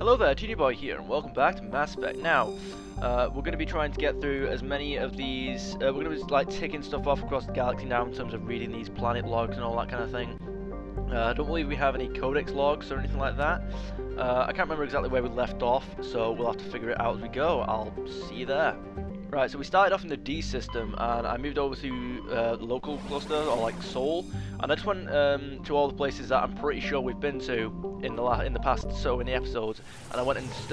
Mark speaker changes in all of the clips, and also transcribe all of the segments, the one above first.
Speaker 1: Hello there, TD Boy here, and welcome back to Mass Spec. Now, we're going to be trying to get through as many of these. We're going to be like ticking stuff off across the galaxy now in terms of reading these planet logs and all that kind of thing. I don't believe we have any codex logs or anything like that. I can't remember exactly where we left off, so we'll have to figure it out as we go. I'll see you there. Right, so we started off in the D system, and I moved over to the local cluster, or like Sol, and I just went to all the places that I'm pretty sure we've been to in the past so many episodes, and I went and just,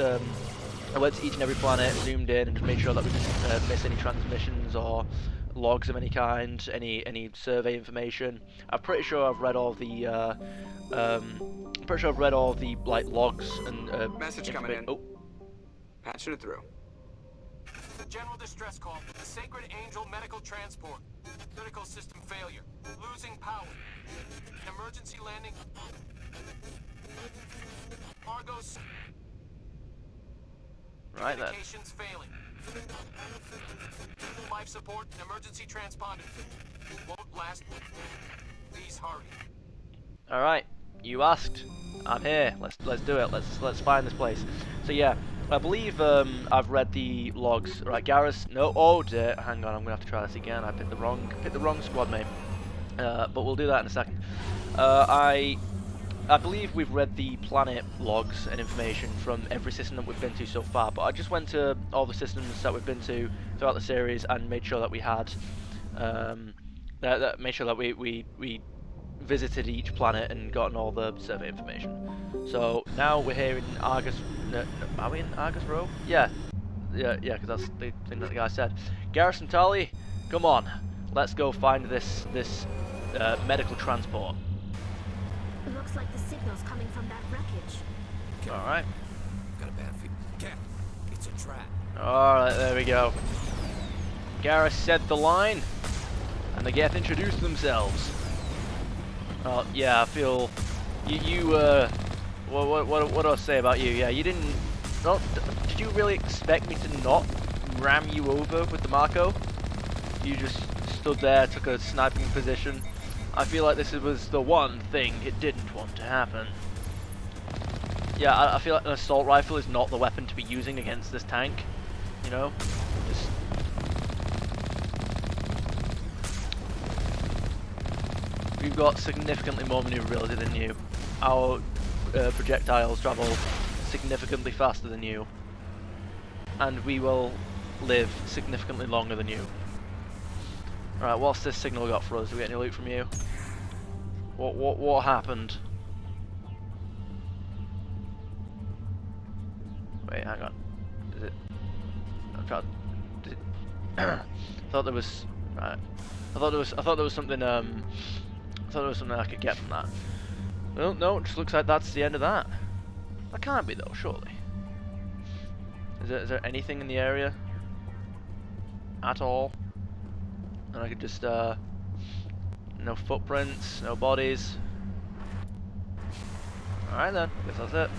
Speaker 1: I went to each and every planet, zoomed in, and just made sure that we didn't miss any transmissions or logs of any kind, any survey information. I'm pretty sure I've read all the like logs and
Speaker 2: message coming in.
Speaker 1: Oh,
Speaker 2: patching it through.
Speaker 3: General distress call. Sacred Angel medical transport. Critical system failure. Losing power. Emergency landing. Argos.
Speaker 1: right then.
Speaker 3: Communications failing. Life support and emergency transponder. Won't last. Please hurry.
Speaker 1: All right, you asked. I'm here. Let's do it. Let's find this place. So yeah, I believe I've read the logs. Right, Garrus. No. Oh dear. Hang on. I'm gonna have to try this again. I picked the wrong squad mate. But we'll do that in a second. I believe we've read the planet logs and information from every system that we've been to so far. But I just went to all the systems that we've been to throughout the series and made sure that we had made sure that we visited each planet and gotten all the survey information. So now we're here in Argus. No, are we in Argus Row? Yeah, because that's the thing that the guy said. Garrison Tali, come on, let's go find this medical transport.
Speaker 4: It looks like the signal's coming from that wreckage.
Speaker 1: All right.
Speaker 5: Got a bad feeling. Cap, it's a trap.
Speaker 1: All right, there we go. Garrus said the line, and the Geth introduced themselves. Oh yeah, I feel what do I say about you? Yeah, you didn't. Did you really expect me to not ram you over with the Marco? You just stood there, took a sniping position. I feel like this was the one thing it didn't want to happen. Yeah, I feel like an assault rifle is not the weapon to be using against this tank. You know, just. We've got significantly more maneuverability than you. Our projectiles travel significantly faster than you. And we will live significantly longer than you. Alright, what's this signal got for us? Do we get any loot from you? What happened? Wait, hang on. Is it... I'm trying... Did it... I thought there was... Right. I thought there was something, I thought there was something I could get from that. Well, no, it just looks like that's the end of that. That can't be though, surely. Is there anything in the area? At all? And I could just, no footprints, no bodies. Alright then, guess that's it.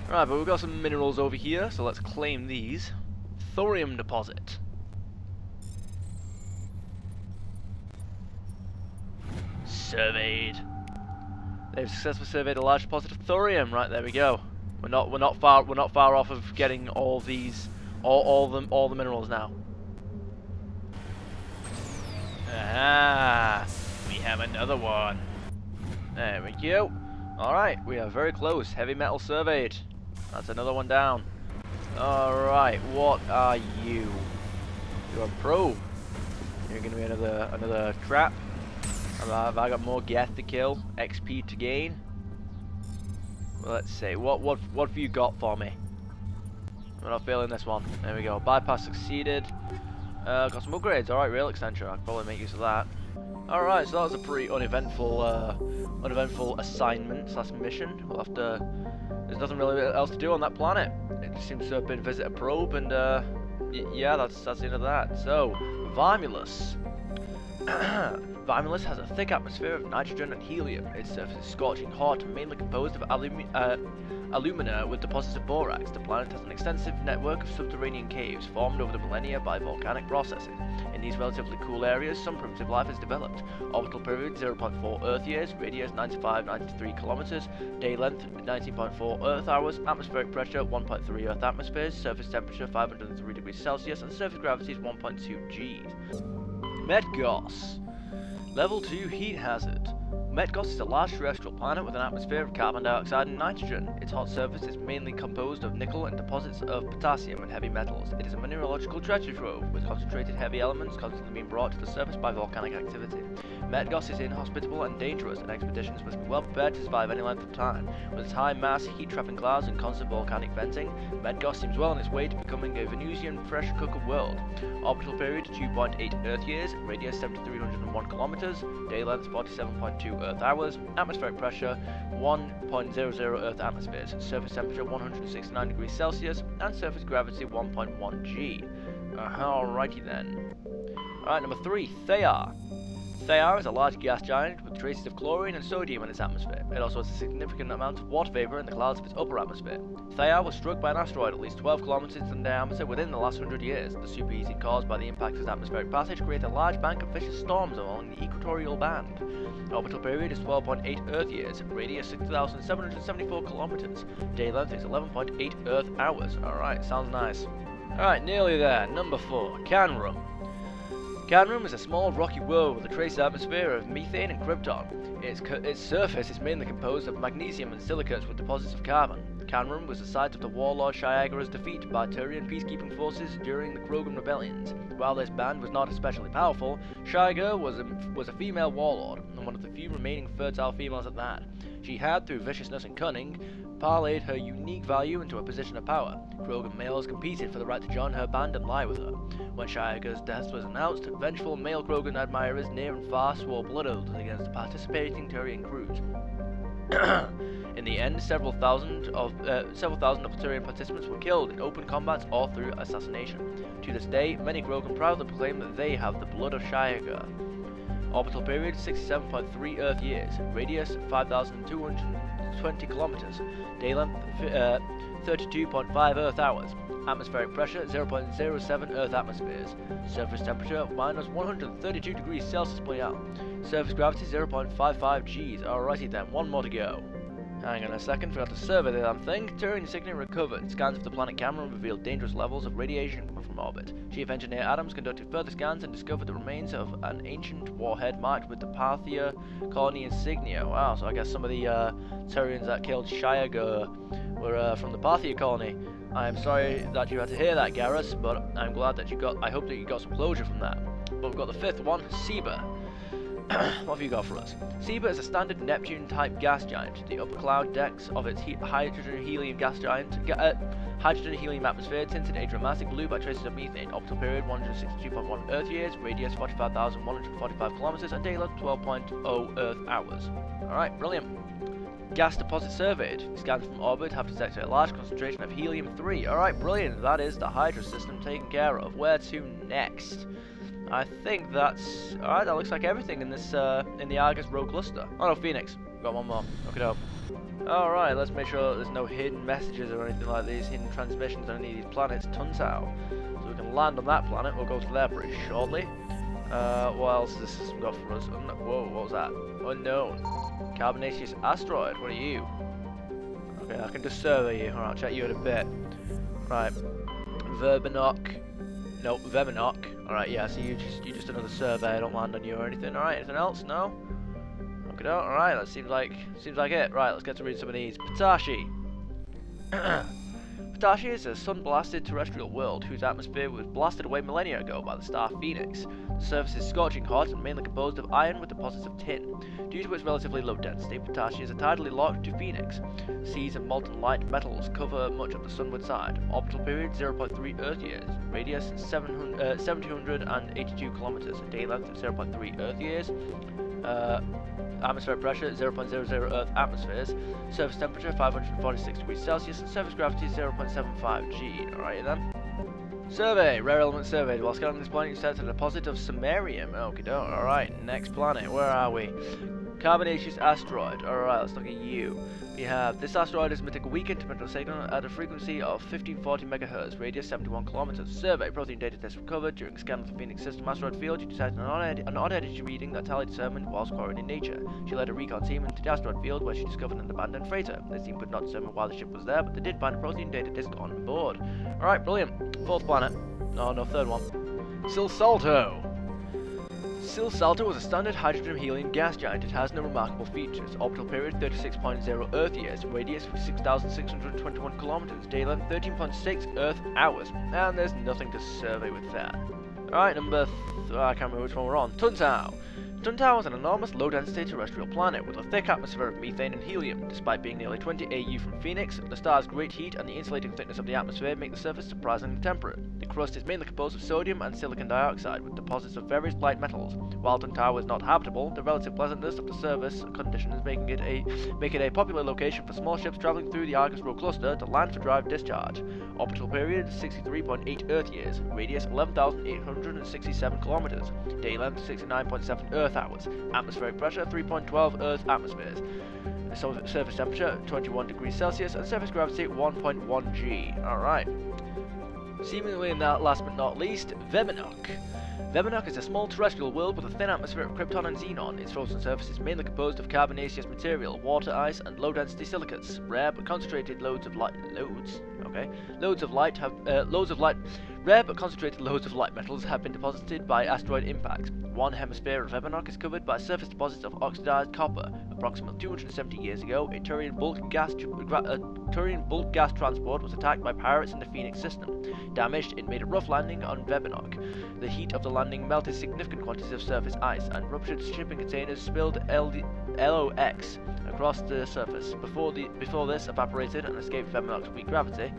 Speaker 1: Right, but we've got some minerals over here, so let's claim these. Thorium Deposit. Surveyed. They've successfully surveyed a large deposit of thorium. Right, there we go. We're not far off of getting all these all the minerals now. Ah, we have another one. There we go. All right, we are very close. Heavy metal surveyed. That's another one down. Alright, what are you? You're a probe. You're gonna be another trap. Have I got more Geth to kill? XP to gain? Well, let's see. What have you got for me? I'm not feeling this one. There we go. Bypass succeeded. Got some upgrades. Alright, rail extension. I could probably make use of that. Alright, so that was a pretty uneventful assignment / mission. We'll have to. There's nothing really else to do on that planet. It just seems to have been visit a probe, and yeah, that's the end of that. So, Vimulus. Vimulus has a thick atmosphere of nitrogen and helium. Its surface is scorching hot and mainly composed of alumina with deposits of borax. The planet has an extensive network of subterranean caves formed over the millennia by volcanic processes. In these relatively cool areas, some primitive life has developed. Orbital period 0.4 Earth years, radius 95-93 kilometers, day length 19.4 Earth hours, atmospheric pressure 1.3 Earth atmospheres, surface temperature 503 degrees Celsius, and surface gravity is 1.2 Gs. Medgos. Level 2 heat hazard. Medgos is a large terrestrial planet with an atmosphere of carbon dioxide and nitrogen. Its hot surface is mainly composed of nickel and deposits of potassium and heavy metals. It is a mineralogical treasure trove, with concentrated heavy elements constantly being brought to the surface by volcanic activity. Medgos is inhospitable and dangerous, and expeditions must be well prepared to survive any length of time. With its high mass, heat-trapping clouds, and constant volcanic venting, Medgos seems well on its way to becoming a Venusian pressure cooker world. Orbital period 2.8 Earth years, radius 7,301 kilometers, day length 47.2 Earth hours, atmospheric pressure 1.00 Earth atmospheres, surface temperature 169 degrees Celsius, and surface gravity 1.1 G. Alrighty then. Alright, number 3, Theia. Theia is a large gas giant with traces of chlorine and sodium in its atmosphere. It also has a significant amount of water vapor in the clouds of its upper atmosphere. Theia was struck by an asteroid at least 12 kilometers in diameter within the last 100 years. The superheating caused by the impact of its atmospheric passage created a large bank of vicious storms along the equatorial band. Orbital period is 12.8 Earth years, radius 6,774 kilometers. Day length is 11.8 Earth hours. Alright, sounds nice. Alright, nearly there. Number 4, Canrum. Canrum is a small rocky world with a trace atmosphere of methane and krypton. Its surface is mainly composed of magnesium and silicates with deposits of carbon. Canrum was the site of the warlord Shiaga's defeat by Turian peacekeeping forces during the KROGAN rebellions. While this band was not especially powerful, Shiaga was a female warlord, and one of the few remaining fertile females at that. She had, through viciousness and cunning, parlayed her unique value into a position of power. KROGAN males competed for the right to join her band and lie with her. When Shiaga's death was announced, vengeful male KROGAN admirers near and far swore blood oaths against the participating Turian crews. In the end, several thousand of the Turian participants were killed in open combat or through assassination. To this day, many KROGAN proudly proclaim that they have the blood of Shiaga. Orbital period 67.3 Earth years, radius 5,220 kilometers, day length 32.5 Earth hours, atmospheric pressure 0.07 Earth atmospheres, surface temperature minus 132 degrees Celsius per hour, surface gravity 0.55 Gs. Alrighty then, one more to go. Hang on a second, forgot to survey the damn thing. Turian insignia recovered. Scans of the planet Cameron revealed dangerous levels of radiation coming from orbit. Chief Engineer Adams conducted further scans and discovered the remains of an ancient warhead marked with the Parthia colony insignia. Wow, so I guess some of the Turians that killed Shiaga were from the Parthia colony. I'm sorry that you had to hear that, Garrus, but I'm glad that I hope that you got some closure from that. But we've got the 5th one, Seba. What have you got for us? Seba is a standard Neptune-type gas giant. The upper cloud decks of its hydrogen-helium gas giant, hydrogen-helium atmosphere tinted a dramatic blue by traces of methane. Orbital period 162.1 Earth years, radius 45,145 kilometers, and day length 12.0 Earth hours. Alright, brilliant. Gas deposit surveyed. Scans from orbit have detected a large concentration of helium-3. Alright, brilliant. That is the Hydra system taken care of. Where to next? I think that's... Alright, that looks like everything in this, in the Argus rogue cluster. Oh no, Phoenix. We've got one more. Look it up. Alright, let's make sure that there's no hidden messages or anything like these, hidden transmissions on any of these planets. Tuntau. So we can land on that planet. We'll go to there pretty shortly. What else has this system got for us? Whoa, what was that? Unknown. Carbonaceous Asteroid. What are you? Okay, I can just survey you. Alright, I'll check you in a bit. Right. Verbenok. No, Verbenok. Alright, yeah, so you just another survey, I don't land on you or anything. Alright, anything else? No? Okay, alright, that seems like it. Right, let's get to read some of these. Ptashi. Ptashi is a sun-blasted terrestrial world whose atmosphere was blasted away millennia ago by the star Phoenix. The surface is scorching hot and mainly composed of iron with deposits of tin. Due to its relatively low density, Ptashi is tidally locked to Phoenix. Seas of molten light metals cover much of the sunward side. Orbital period 0.3 Earth years. Radius 782 kilometers. Day length 0.3 Earth years. Atmospheric pressure 0.00 Earth atmospheres. Surface temperature 546 degrees Celsius. And surface gravity 0.75 G. Alright then. Survey. Rare element surveyed. While scanning this planet, you set a deposit of samarium. Okie doke. Alright, next planet. Where are we? Carbonaceous Asteroid. Alright, let's look at you. We have this asteroid is emitting a weak intermittent signal at a frequency of 1540 MHz, radius 71 kilometers. Survey. Protein data test recovered. During scan of the Phoenix system asteroid field, you detected an odd energy reading that Tally determined whilst quarrying in nature. She led a recon team into the asteroid field where she discovered an abandoned freighter. The team could not determine why the ship was there, but they did find a protein data disk on board. Alright, brilliant. Fourth planet. No, third one. Silsalto. Silsalto was a standard hydrogen-helium gas giant. It has no remarkable features. Orbital period 36.0 Earth years, radius 6,621 kilometers, day length 13.6 Earth hours, and there's nothing to survey with that. Alright, I can't remember which one we're on. Tuntau. Tuntau is an enormous low-density terrestrial planet with a thick atmosphere of methane and helium. Despite being nearly 20 AU from Phoenix, the star's great heat and the insulating thickness of the atmosphere make the surface surprisingly temperate. The crust is mainly composed of sodium and silicon dioxide, with deposits of various light metals. While Tuntau is not habitable, the relative pleasantness of the surface conditions make it a popular location for small ships traveling through the Argus Row cluster to land for drive discharge. Orbital period 63.8 Earth years, radius 11,867 kilometers, day length 69.7 Earth hours, atmospheric pressure 3.12 Earth atmospheres, surface temperature 21 degrees Celsius, and surface gravity 1.1 G. Alright. Seemingly in that last but not least, Veminock. Veminock is a small terrestrial world with a thin atmosphere of krypton and xenon. Its frozen surface is mainly composed of carbonaceous material, water ice, and low-density silicates. Rare but concentrated loads of light metals have been deposited by asteroid impacts. One hemisphere of Veminock is covered by surface deposits of oxidized copper. Approximately 270 years ago, a Turian bulk gas transport was attacked by pirates in the Phoenix system. Damaged, it made a rough landing on Veminock. The heat of the landing melted significant quantities of surface ice, and ruptured shipping containers spilled LOX across the surface. Before this evaporated and escaped Veminock's weak gravity,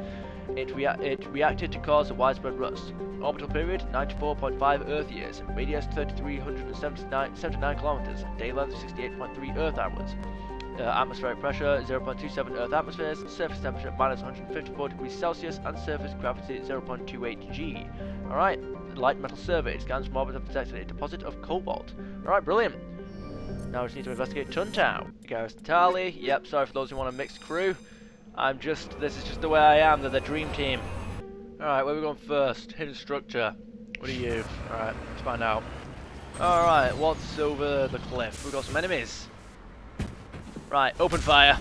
Speaker 1: it reacted to cause a widespread rust. Orbital period 94.5 Earth years, radius 3,379 kilometers, day length 68.3 Earth hours. Atmospheric pressure 0.27 Earth atmospheres, surface temperature minus 154 degrees Celsius, and surface gravity 0.28 G. Alright, light metal survey. Scans from orbit have detected a deposit of cobalt. Alright, brilliant. Now we just need to investigate Tuntau. Garrus and Tali. Yep, sorry for those who want a mixed crew. This is just the way I am. They're the dream team. Alright, where are we going first? Hidden structure. What are you? Alright, let's find out. Alright, what's over the cliff? We've got some enemies. Right, open fire.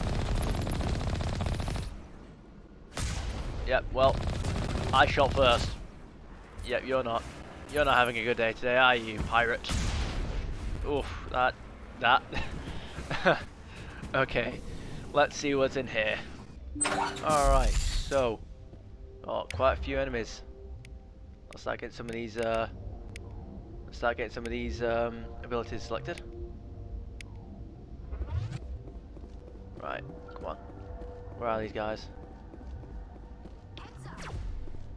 Speaker 1: Yep, well, I shot first. Yep, you're not having a good day today, are you, pirate? Oof, that. Okay, let's see what's in here. Alright, so, quite a few enemies. I'll start getting some of these, abilities selected. Right, come on. Where are these guys?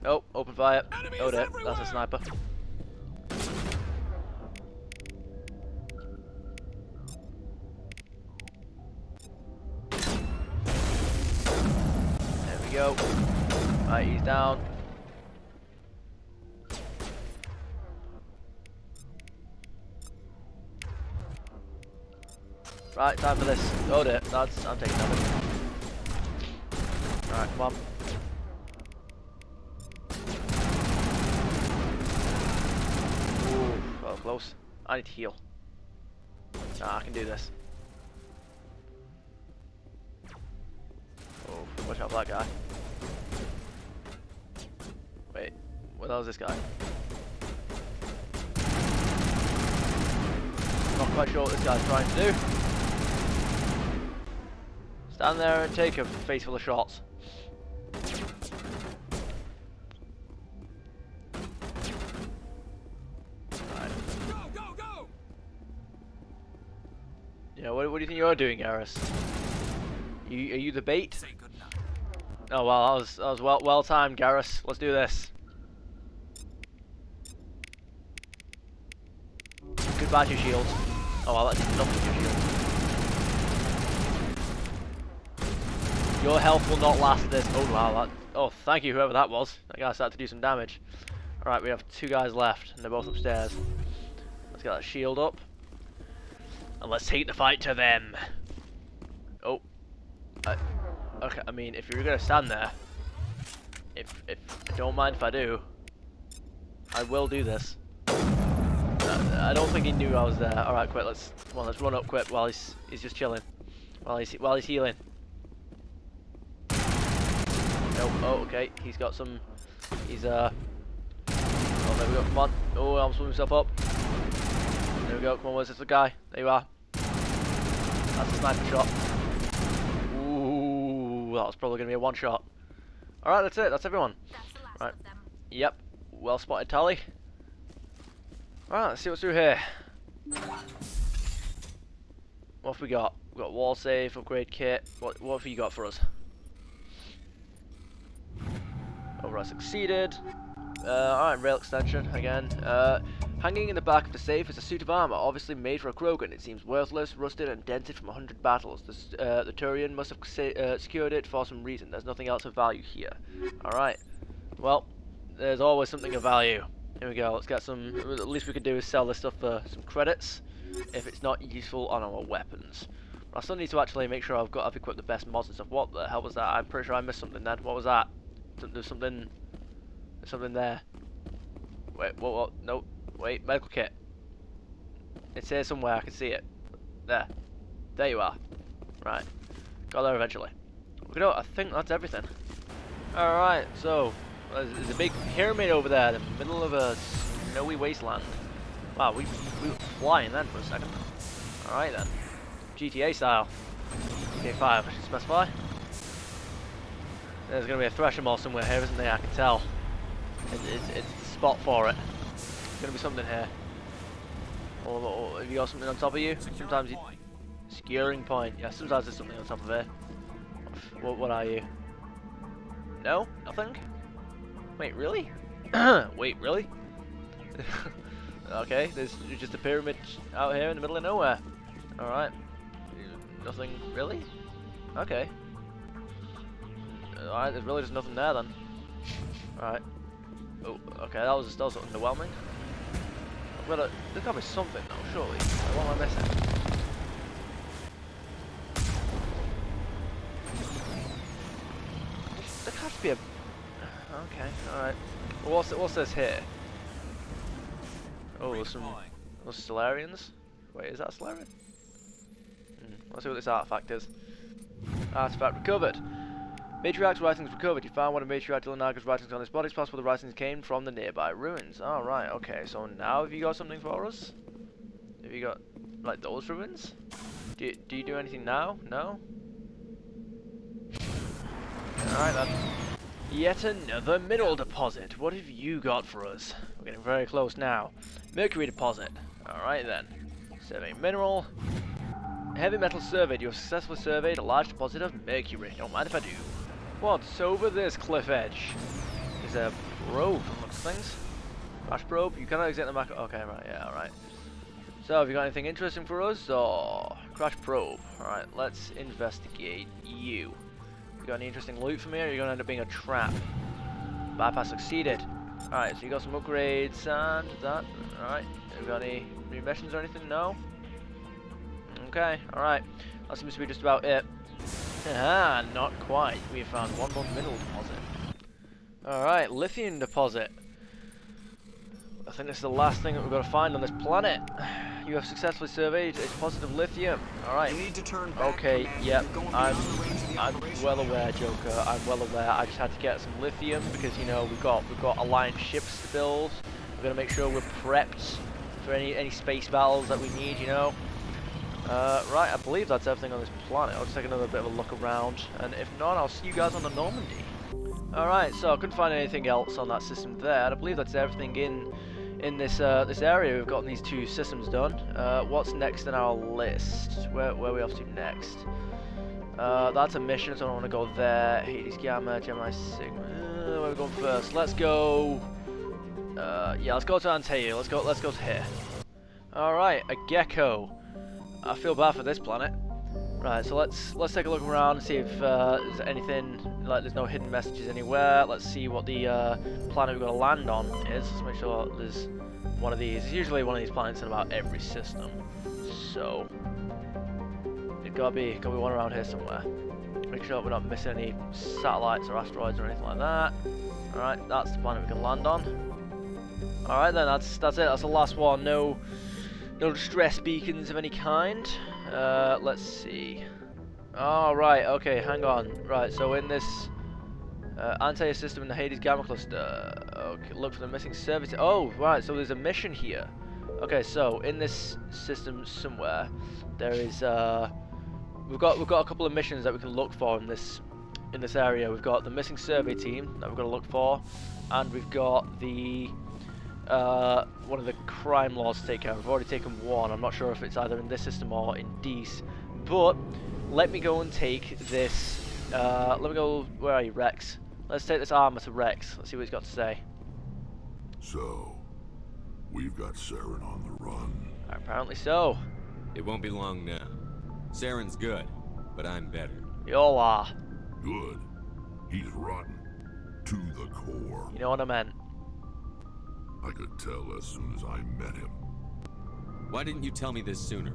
Speaker 1: Oh, open fire. Oh dear, that's a sniper. There we go. Right, he's down. Right, time for this. Oh dear, I'm taking damage. Alright, come on. Ooh, that was close. I need to heal. Nah, I can do this. Oh, watch out for that guy. Wait, where the hell is this guy? Not quite sure what this guy's trying to do. Stand there and take a face full of shots. Right.
Speaker 3: Go!
Speaker 1: Yeah, what do you think you're doing, Garrus? Are you the bait?
Speaker 5: Say goodnight.
Speaker 1: Oh well, that was well timed, Garrus. Let's do this. Goodbye to your shields. Oh well, that's nothing to your shield. Your health will not last this. Oh wow, oh thank you whoever that was. That guy started to do some damage. Alright, we have 2 guys left, and they're both upstairs. Let's get that shield up. And let's take the fight to them. Oh. Okay, I mean, if you're gonna stand there, if don't mind if I do, I will do this. I don't think he knew I was there. Alright, quick, let's run up quick while he's just chilling. While he's healing. Nope, oh, okay, he's got some, oh, there we go, come on. Oh, I'm pulling himself up. There we go, come on, where's this guy? There you are. That's a sniper shot. Ooh, that was probably going to be a 1 shot. Alright, that's it, that's everyone.
Speaker 4: That's the last
Speaker 1: Right.
Speaker 4: of them.
Speaker 1: Yep, well spotted, Tally. Alright, let's see what's through here. What have we got? We've got wall safe, upgrade kit. What have you got for us? Override succeeded. Alright, rail extension again. Hanging in the back of the safe is a suit of armour, obviously made for a KROGAN. It seems worthless, rusted, and dented from 100 battles. The TURIAN must have secured it for some reason. There's nothing else of value here. Alright. Well, there's always something of value. Here we go. Let's get some. At least we could do is sell this stuff for some credits, if it's not useful on our weapons. But I still need to actually make sure I've equipped the best mods and stuff. What the hell was that? I'm pretty sure I missed something then. What was that? There's something there. Wait, what? No. Wait, medical kit. It's here somewhere, I can see it. There you are. Right. Got there eventually. I think that's everything. Alright, so, there's a big pyramid over there in the middle of a snowy wasteland. Wow, we were flying then for a second. Alright then. GTA style. GTA 5, I should specify. There's going to be a thresher mall somewhere here, isn't there? I can tell. It's the spot for it. There's going to be something here. Or have you got something on top of you? Sometimes you... Skewering point. Yeah, sometimes there's something on top of it. What are you? No? Nothing? Wait, really? Wait, really? Okay, there's just a pyramid out here in the middle of nowhere. Alright. Nothing really? Okay. Alright, there's really just nothing there then. Alright. Oh, okay, that was still something underwhelming. There's gotta be something though, surely. What am I missing? There has to be a... Okay, alright. Well, what's this here? Oh, there's some... Those Solarians? Wait, is that a Solarian? Let's see what this artifact is. Artifact recovered. Matriarch's writings recovered. You found one of Matriarch Ilanaga's writings on his body. It's possible the writings came from the nearby ruins. Oh, right, okay. So now have you got something for us? Have you got, like, those ruins? Do you do anything now? No? Alright then. Yet another mineral deposit. What have you got for us? We're getting very close now. Mercury Deposit. Alright then. Surveying mineral. Heavy metal surveyed. You have successfully surveyed a large deposit of mercury. Don't mind if I do. What's over this cliff edge? Is there a probe from looks things? Crash probe? You cannot exit the map. Okay, right, yeah, alright. So, have you got anything interesting for us? Or crash probe? Alright, let's investigate you. You got any interesting loot for me, or are you gonna end up being a trap? Bypass succeeded. Alright, so you got some upgrades and that. Alright. Have you got any new missions or anything? No? Okay, alright. That seems to be just about it. Haha, not quite. We have found one more mineral deposit. Alright, lithium deposit. I think this is the last thing that we've got to find on this planet. You have successfully surveyed a deposit of lithium. Alright.
Speaker 2: You need to turn back,
Speaker 1: Okay,
Speaker 2: Command.
Speaker 1: yep.
Speaker 2: You're going
Speaker 1: I'm
Speaker 2: beyond the range of the operation.
Speaker 1: well aware, Joker. I'm well aware. I just had to get some lithium because, you know, we've got Alliance ships to build. We're gonna make sure we're prepped for any space battles that we need, you know. Right, I believe that's everything on this planet. I'll just take another bit of a look around, and if not, I'll see you guys on the Normandy. Alright, so I couldn't find anything else on that system there. I believe that's everything in this this area. We've gotten these 2 systems done. What's next in our list? Where are we off to next? That's a mission, so I don't want to go there. Hades Gamma, Gemini Sigma. Where are we going first? Let's go. Yeah, let's go to Antea. Let's go to here. Alright, a gecko. I feel bad for this planet. Right, so let's take a look around and see if there's anything, like there's no hidden messages anywhere. Let's see what the planet we've got to land on is. Let's make sure there's one of these. There's usually one of these planets in about every system. So it gotta be one around here somewhere. Make sure we're not missing any satellites or asteroids or anything like that. Alright, that's the planet we can land on. Alright then, that's it, that's the last one. No distress beacons of any kind. Let's see. Oh, right, okay, hang on. Right, so in this anti system in the Hades Gamma Cluster, okay, look for the missing service. Oh, right, so there's a mission here. Okay, so in this system somewhere, there is we've got a couple of missions that we can look for in this area. We've got the missing survey team that we've got to look for, and we've got the one of the crime lords to take care of. We've already taken one. I'm not sure if it's either in this system or in Dees. But let me go and take this. Let me go. Where are you, Wrex? Let's take this armour to Wrex. Let's see what he's got to say.
Speaker 6: So, we've got Saren on the run.
Speaker 1: Apparently so.
Speaker 5: It won't be long now. Saren's good, but I'm better.
Speaker 1: You all are.
Speaker 6: Good. He's rotten. To the core.
Speaker 1: You know what I meant.
Speaker 6: I could tell as soon as I met him.
Speaker 5: Why didn't you tell me this sooner?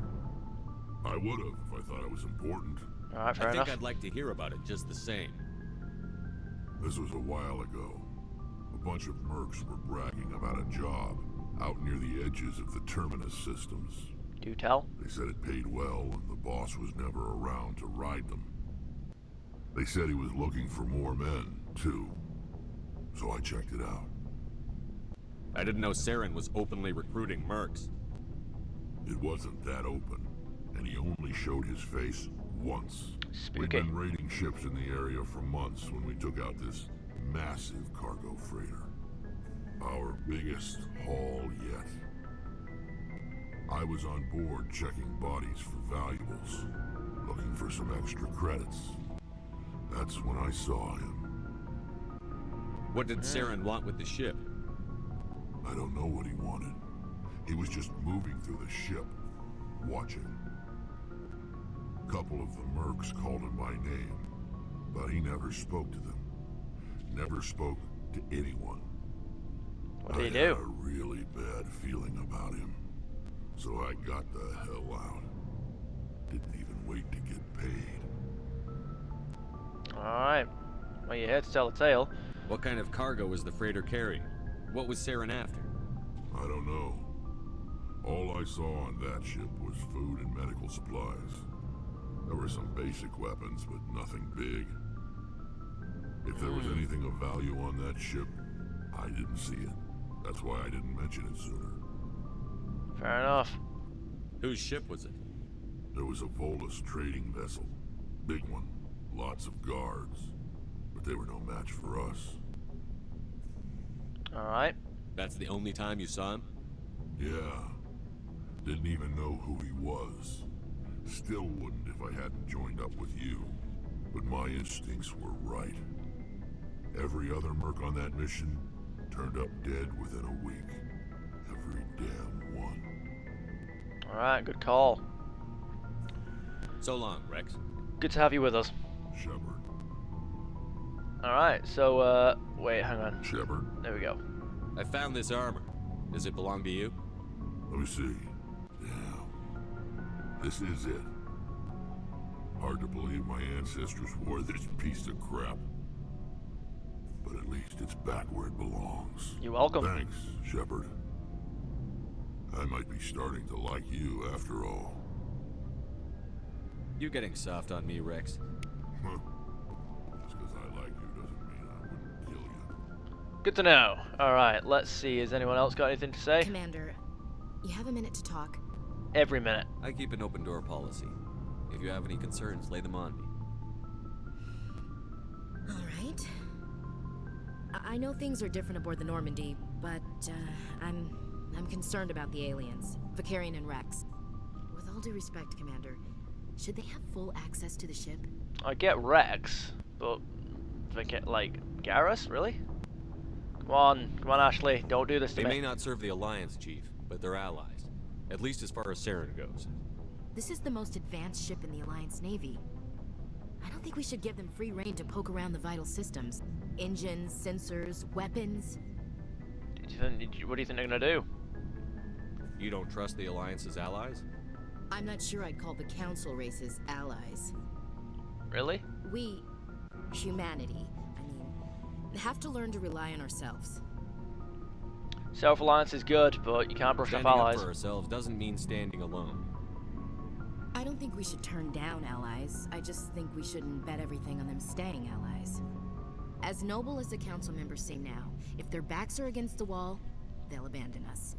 Speaker 6: I would have if I thought it was important.
Speaker 1: Alright, fair
Speaker 5: I
Speaker 1: enough.
Speaker 5: think I'd like to hear about it just the same.
Speaker 6: This was a while ago. A bunch of mercs were bragging about a job out near the edges of the Terminus systems.
Speaker 1: Do tell.
Speaker 6: They said it paid well and the boss was never around to ride them. They said he was looking for more men, too. So I checked it out.
Speaker 5: I didn't know Saren was openly recruiting mercs.
Speaker 6: It wasn't that open, and he only showed his face once.
Speaker 1: Spooky.
Speaker 6: We'd been raiding ships in the area for months when we took out this massive cargo freighter. Our biggest haul yet. I was on board checking bodies for valuables, looking for some extra credits. That's when I saw him.
Speaker 5: What did Saren want with the ship?
Speaker 6: I don't know what he wanted. He was just moving through the ship, watching. A couple of the mercs called him by name, but he never spoke to them. Never spoke to anyone.
Speaker 1: What did he
Speaker 6: I had
Speaker 1: do?
Speaker 6: a really bad feeling about him. So I got the hell out. Didn't even wait to get paid.
Speaker 1: Alright. Well, you're here to tell the tale.
Speaker 5: What kind of cargo was the freighter carrying? What was Saren after?
Speaker 6: I don't know. All I saw on that ship was food and medical supplies. There were some basic weapons, but nothing big. If there was anything of value on that ship, I didn't see it. That's why I didn't mention it sooner.
Speaker 1: Fair enough.
Speaker 5: Whose ship was it?
Speaker 6: There was a Volus trading vessel. Big one. Lots of guards. But they were no match for us.
Speaker 1: Alright.
Speaker 5: That's the only time you saw him?
Speaker 6: Yeah. Didn't even know who he was. Still wouldn't if I hadn't joined up with you. But my instincts were right. Every other merc on that mission turned up dead within a week. Every damn one.
Speaker 1: Alright, good call.
Speaker 5: So long, Wrex.
Speaker 1: Good to have you with us.
Speaker 6: Shepard.
Speaker 1: Alright, so, wait, hang on.
Speaker 6: Shepard.
Speaker 1: There we go.
Speaker 5: I found this armor. Does it belong to you?
Speaker 6: Let me see. Yeah. This is it. Hard to believe my ancestors wore this piece of crap. But at least it's back where it belongs.
Speaker 1: You're welcome.
Speaker 6: Thanks, Shepard. I might be starting to like you after all.
Speaker 5: You getting soft on me, Wrex?
Speaker 6: Huh. Just because I like you doesn't mean I wouldn't kill you.
Speaker 1: Good to know. Alright, let's see. Has anyone else got anything to say?
Speaker 7: Commander, you have a minute to talk.
Speaker 1: Every minute.
Speaker 5: I keep an open door policy. If you have any concerns, lay them on me.
Speaker 7: All right. I know things are different aboard the Normandy, but I'm concerned about the aliens, Vicarian and Wrex. With all due respect, Commander, should they have full access to the ship?
Speaker 1: I get Wrex, but like Garrus, really? Come on, Ashley, don't do this to
Speaker 5: They
Speaker 1: me.
Speaker 5: may not serve the Alliance, Chief, but they're allies. At least as far as Saren goes.
Speaker 7: This is the most advanced ship in the Alliance Navy. I don't think we should give them free rein to poke around the vital systems. Engines, sensors, weapons.
Speaker 1: What do you think they're gonna do?
Speaker 5: You don't trust the Alliance's allies?
Speaker 7: I'm not sure I'd call the Council races allies.
Speaker 1: Really?
Speaker 7: We, humanity, have to learn to rely on ourselves.
Speaker 1: Self-reliance is good, but you can't brush off
Speaker 5: Standing
Speaker 1: allies.
Speaker 5: up for ourselves doesn't mean standing alone.
Speaker 7: I don't think we should turn down allies. I just think we shouldn't bet everything on them staying allies. As noble as the council members say now, if their backs are against the wall, they'll abandon us.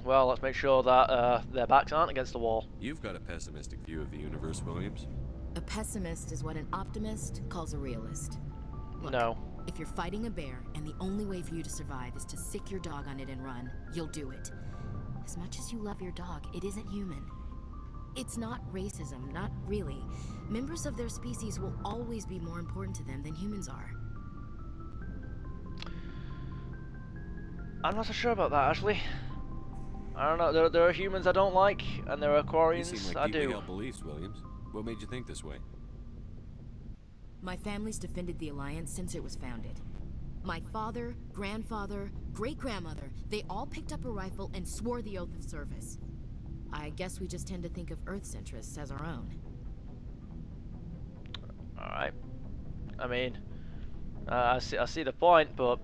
Speaker 1: Well, let's make sure that their backs aren't against the wall.
Speaker 5: You've got a pessimistic view of the universe, Williams.
Speaker 7: A pessimist is what an optimist calls a realist. Look,
Speaker 1: No.
Speaker 7: if you're fighting a bear and the only way for you to survive is to sick your dog on it and run, you'll do it. As much as you love your dog, it isn't human. It's not racism, not really. Members of their species will always be more important to them than humans are.
Speaker 1: I'm not so sure about that, actually. I don't know. There are humans I don't like, and there are
Speaker 5: You
Speaker 1: Quarians
Speaker 5: seem
Speaker 1: I
Speaker 5: like deeply
Speaker 1: do.
Speaker 5: held beliefs, Williams. What made you think this way?
Speaker 7: My family's defended the Alliance since it was founded. My father, grandfather, great-grandmother, they all picked up a rifle and swore the oath of service. I guess we just tend to think of Earth's interests as our own.
Speaker 1: Alright. I mean, I see the point, but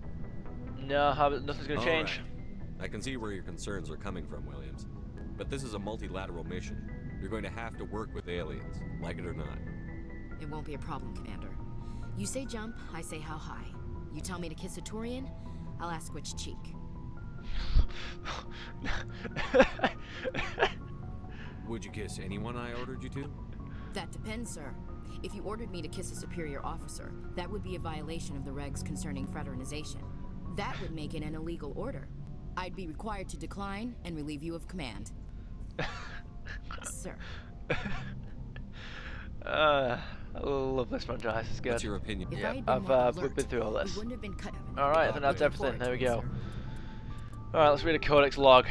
Speaker 1: no, nothing's gonna change.
Speaker 5: Right. I can see where your concerns are coming from, Williams. But this is a multilateral mission. You're going to have to work with aliens, like it or not.
Speaker 7: It won't be a problem, Commander. You say jump, I say how high. You tell me to kiss a Turian, I'll ask which cheek.
Speaker 5: Would you kiss anyone I ordered you to?
Speaker 7: That depends, sir. If you ordered me to kiss a superior officer, that would be a violation of the regs concerning fraternization. That would make it an illegal order. I'd be required to decline and relieve you of command. Sir.
Speaker 1: I love this franchise. It's good.
Speaker 5: What's your opinion?
Speaker 7: If I
Speaker 1: Yeah,
Speaker 7: had been more
Speaker 1: we've
Speaker 7: alert,
Speaker 1: been through all
Speaker 7: we
Speaker 1: this.
Speaker 7: wouldn't have been cut.
Speaker 1: Alright, I think that's
Speaker 7: Looking
Speaker 1: everything.
Speaker 7: forward
Speaker 1: There we
Speaker 7: to it,
Speaker 1: go.
Speaker 7: sir.
Speaker 1: Alright, let's read a Codex log.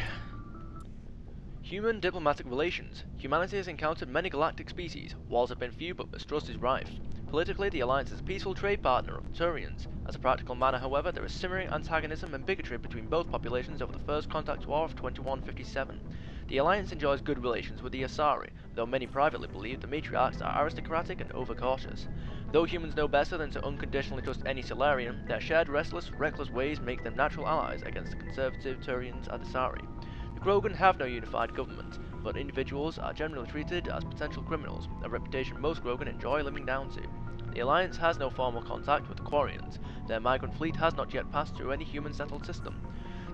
Speaker 1: Human diplomatic relations. Humanity has encountered many galactic species. Wars have been few, but mistrust is rife. Politically, the Alliance is a peaceful trade partner of the Turians. As a practical matter, however, there is simmering antagonism and bigotry between both populations over the First Contact War of 2157. The Alliance enjoys good relations with the Asari, though many privately believe the matriarchs are aristocratic and overcautious. Though humans know better than to unconditionally trust any Solarian, their shared restless, reckless ways make them natural allies against the conservative Turians and Asari. The KROGAN have no unified government, but individuals are generally treated as potential criminals, a reputation most KROGAN enjoy living down to. The Alliance has no formal contact with the Quarians. Their migrant fleet has not yet passed through any human-settled system.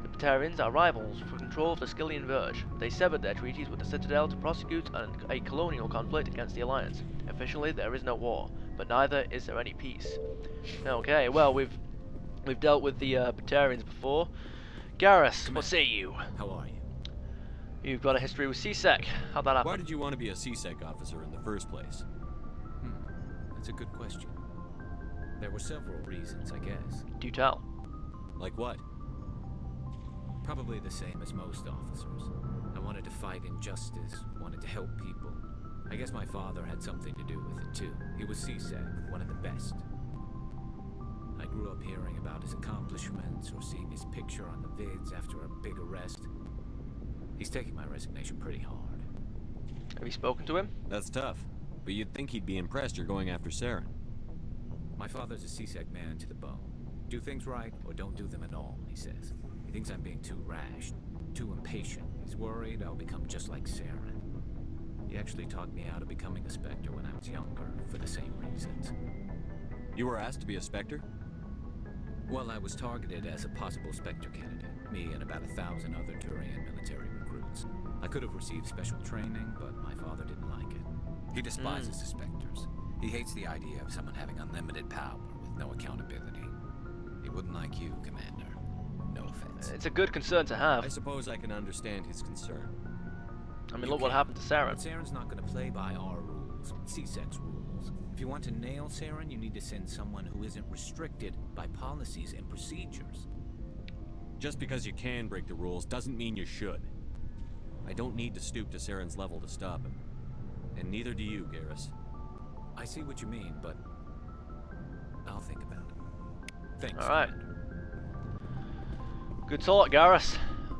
Speaker 1: The Batarians are rivals for control of the Skyllian Verge. They severed their treaties with the Citadel to prosecute a colonial conflict against the Alliance. Officially, there is no war, but neither is there any peace. Okay, well, we've dealt with the Batarians before. Garrus, what say you?
Speaker 5: How are you?
Speaker 1: You've got a history with CSEC. How'd that happen?
Speaker 5: Why did you want to be a CSEC officer in the first place?
Speaker 8: That's a good question. There were several reasons, I guess.
Speaker 1: Do tell.
Speaker 5: Like what?
Speaker 8: Probably the same as most officers. I wanted to fight injustice, wanted to help people. I guess my father had something to do with it too. He was CSEC, one of the best. I grew up hearing about his accomplishments or seeing his picture on the vids after a big arrest. He's taking my resignation pretty hard.
Speaker 1: Have you spoken to him?
Speaker 5: That's tough. But you'd think he'd be impressed you're going after Saren.
Speaker 8: My father's a CSEC man to the bone. Do things right or don't do them at all, he says. He thinks I'm being too rash, too impatient. He's worried I'll become just like Saren. He actually talked me out of becoming a Spectre when I was younger for the same reasons.
Speaker 5: You were asked to be a Spectre?
Speaker 8: Well, I was targeted as a possible Spectre candidate. Me and about 1,000 other Turian military recruits. I could have received special training, but my father didn't like it.
Speaker 2: He despises the Spectres. He hates the idea of someone having unlimited power with no accountability. He wouldn't like you, Commander. No offense.
Speaker 1: It's a good concern to have.
Speaker 5: I suppose I can understand his concern.
Speaker 1: I mean,
Speaker 8: You
Speaker 1: look what
Speaker 8: can,
Speaker 1: happened to Saren.
Speaker 8: But Saren's not going to play by our rules, CSEC's rules. If you want to nail Saren, you need to send someone who isn't restricted by policies and procedures.
Speaker 5: Just because you can break the rules doesn't mean you should. I don't need to stoop to Saren's level to stop him. And neither do you, Garrus.
Speaker 2: I see what you mean, but I'll think about it. Thanks,
Speaker 1: Alright.
Speaker 2: Commander.
Speaker 1: Good talk, Garrus.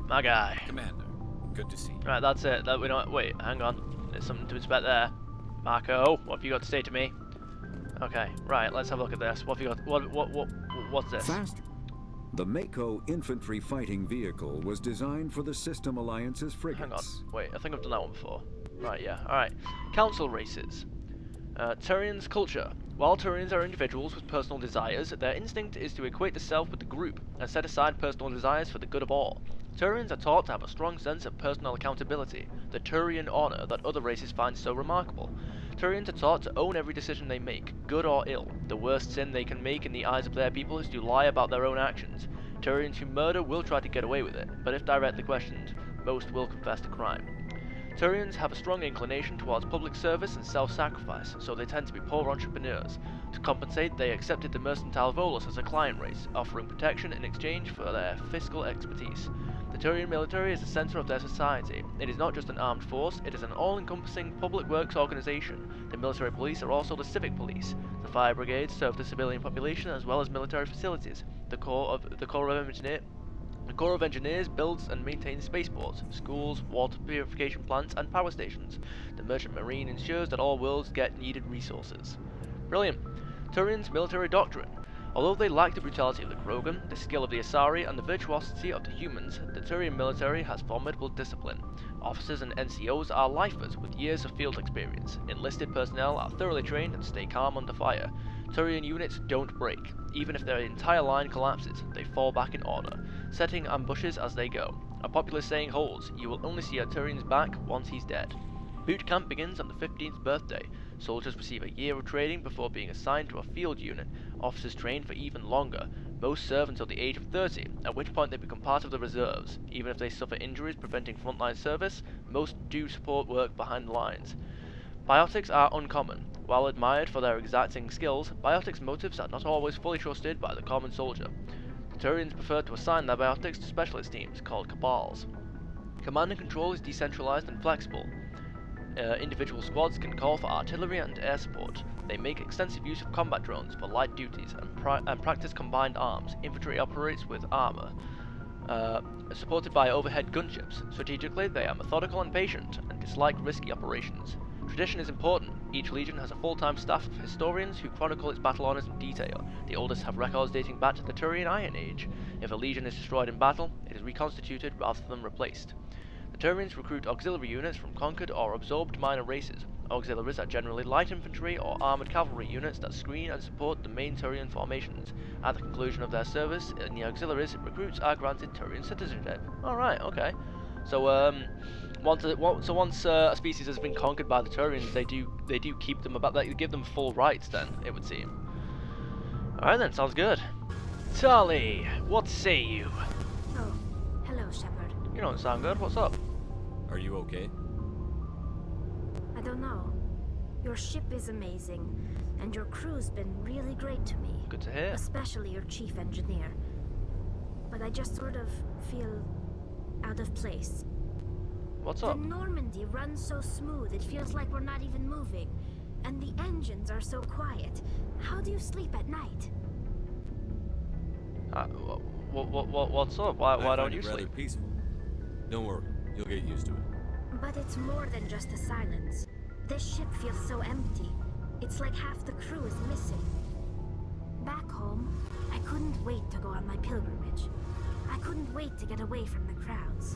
Speaker 1: My guy.
Speaker 2: Commander, good to see you.
Speaker 1: Right, that's it. That we don't. Wait, hang on. There's something to inspect there. Marco, what have you got to say to me? Okay, right. Let's have a look at this. What have you got? What's this?
Speaker 9: Fast. The Mako infantry fighting vehicle was designed for the System Alliance's frigates.
Speaker 1: Hang on. Wait, I think I've done that one before. Right, yeah. Alright. Council races. Turian's culture. While Turians are individuals with personal desires, their instinct is to equate the self with the group and set aside personal desires for the good of all. Turians are taught to have a strong sense of personal accountability, the Turian honor that other races find so remarkable. Turians are taught to own every decision they make, good or ill. The worst sin they can make in the eyes of their people is to lie about their own actions. Turians who murder will try to get away with it, but if directly questioned, most will confess to crime. Turians have a strong inclination towards public service and self-sacrifice, so they tend to be poor entrepreneurs. To compensate, they accepted the mercantile Volus as a client race, offering protection in exchange for their fiscal expertise. The Turian military is the center of their society. It is not just an armed force, it is an all-encompassing public works organization. The military police are also the civic police. The fire brigades serve the civilian population as well as military facilities. The Corps of Engineers builds and maintains spaceports, schools, water purification plants, and power stations. The Merchant Marine ensures that all worlds get needed resources. Brilliant. Turian's military doctrine. Although they lack the brutality of the KROGAN, the skill of the Asari, and the virtuosity of the humans, the Turian military has formidable discipline. Officers and NCOs are lifers with years of field experience. Enlisted personnel are thoroughly trained and stay calm under fire. Turian units don't break. Even if their entire line collapses, they fall back in order, setting ambushes as they go. A popular saying holds, you will only see a Turian's back once he's dead. Boot camp begins on the 15th birthday. Soldiers receive a year of training before being assigned to a field unit. Officers train for even longer. Most serve until the age of 30, at which point they become part of the reserves. Even if they suffer injuries preventing frontline service, most do support work behind the lines. Biotics are uncommon. While admired for their exacting skills, Biotics' motives are not always fully trusted by the common soldier. The Turians prefer to assign their Biotics to specialist teams, called cabals. Command and control is decentralized and flexible. Individual squads can call for artillery and air support. They make extensive use of combat drones for light duties and practice combined arms. Infantry operates with armour, supported by overhead gunships. Strategically, they are methodical and patient, and dislike risky operations. Tradition is important. Each legion has a full-time staff of historians who chronicle its battle honours in detail. The oldest have records dating back to the Turian Iron Age. If a legion is destroyed in battle, it is reconstituted rather than replaced. The Turians recruit auxiliary units from conquered or absorbed minor races. Auxiliaries are generally light infantry or armoured cavalry units that screen and support the main Turian formations. At the conclusion of their service in the auxiliaries, recruits are granted Turian citizenship. Alright, okay. So, once a species has been conquered by the Turians, they do keep them about that. They give them full rights. Then it would seem. All right, then sounds good. Tali, what say you?
Speaker 4: Oh, hello, Shepard.
Speaker 1: You don't sound good. What's up?
Speaker 5: Are you okay?
Speaker 4: I don't know. Your ship is amazing, and your crew's been really great to me.
Speaker 1: Good to hear.
Speaker 4: Especially your chief engineer. But I just sort of feel out of place.
Speaker 1: What's
Speaker 4: The
Speaker 1: up?
Speaker 4: Normandy runs so smooth, it feels like we're not even moving. And the engines are so quiet. How do you sleep at night?
Speaker 1: What's up? Why
Speaker 5: I
Speaker 1: don't
Speaker 5: find
Speaker 1: you
Speaker 5: it rather
Speaker 1: sleep?
Speaker 5: peaceful. Don't worry, you'll get used to it.
Speaker 4: But it's more than just the silence. This ship feels so empty. It's like half the crew is missing. Back home, I couldn't wait to go on my pilgrimage. I couldn't wait to get away from the crowds.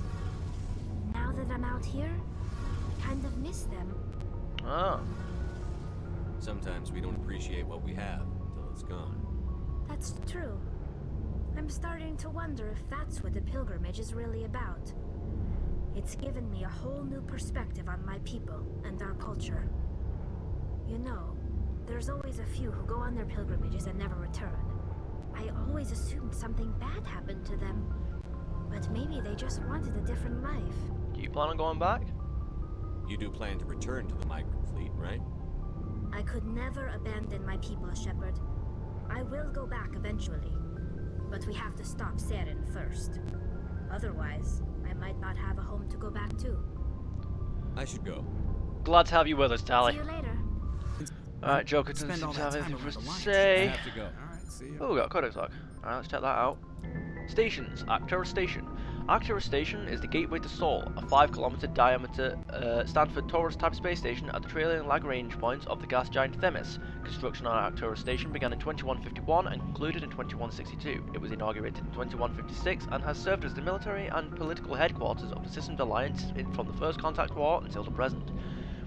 Speaker 4: Now that I'm out here, I kind of miss them.
Speaker 1: Oh.
Speaker 5: Sometimes we don't appreciate what we have until it's gone.
Speaker 4: That's true. I'm starting to wonder if that's what the pilgrimage is really about. It's given me a whole new perspective on my people and our culture. You know, there's always a few who go on their pilgrimages and never return. I always assumed something bad happened to them. But maybe they just wanted a different life.
Speaker 1: Do you plan on going back?
Speaker 5: You do plan to return to the migrant fleet, right?
Speaker 4: I could never abandon my people, Shepard. I will go back eventually. But we have to stop Saren first. Otherwise, I might not have a home to go back to.
Speaker 5: I should go.
Speaker 1: Glad to have you with us,
Speaker 4: See
Speaker 1: Tally.
Speaker 4: you later.
Speaker 1: Alright, Joker doesn't seem to have anything for us to say.
Speaker 5: I have to go.
Speaker 2: Alright, see you.
Speaker 1: Oh, we got a codex log. Alright, let's check that out. Stations. Arcturus Station. Arcturus Station is the gateway to Sol, a 5-kilometer diameter Stanford Taurus type space station at the trailing Lagrange point of the gas giant Themis. Construction on Arcturus Station began in 2151 and concluded in 2162. It was inaugurated in 2156 and has served as the military and political headquarters of the Systems Alliance from the First Contact War until the present.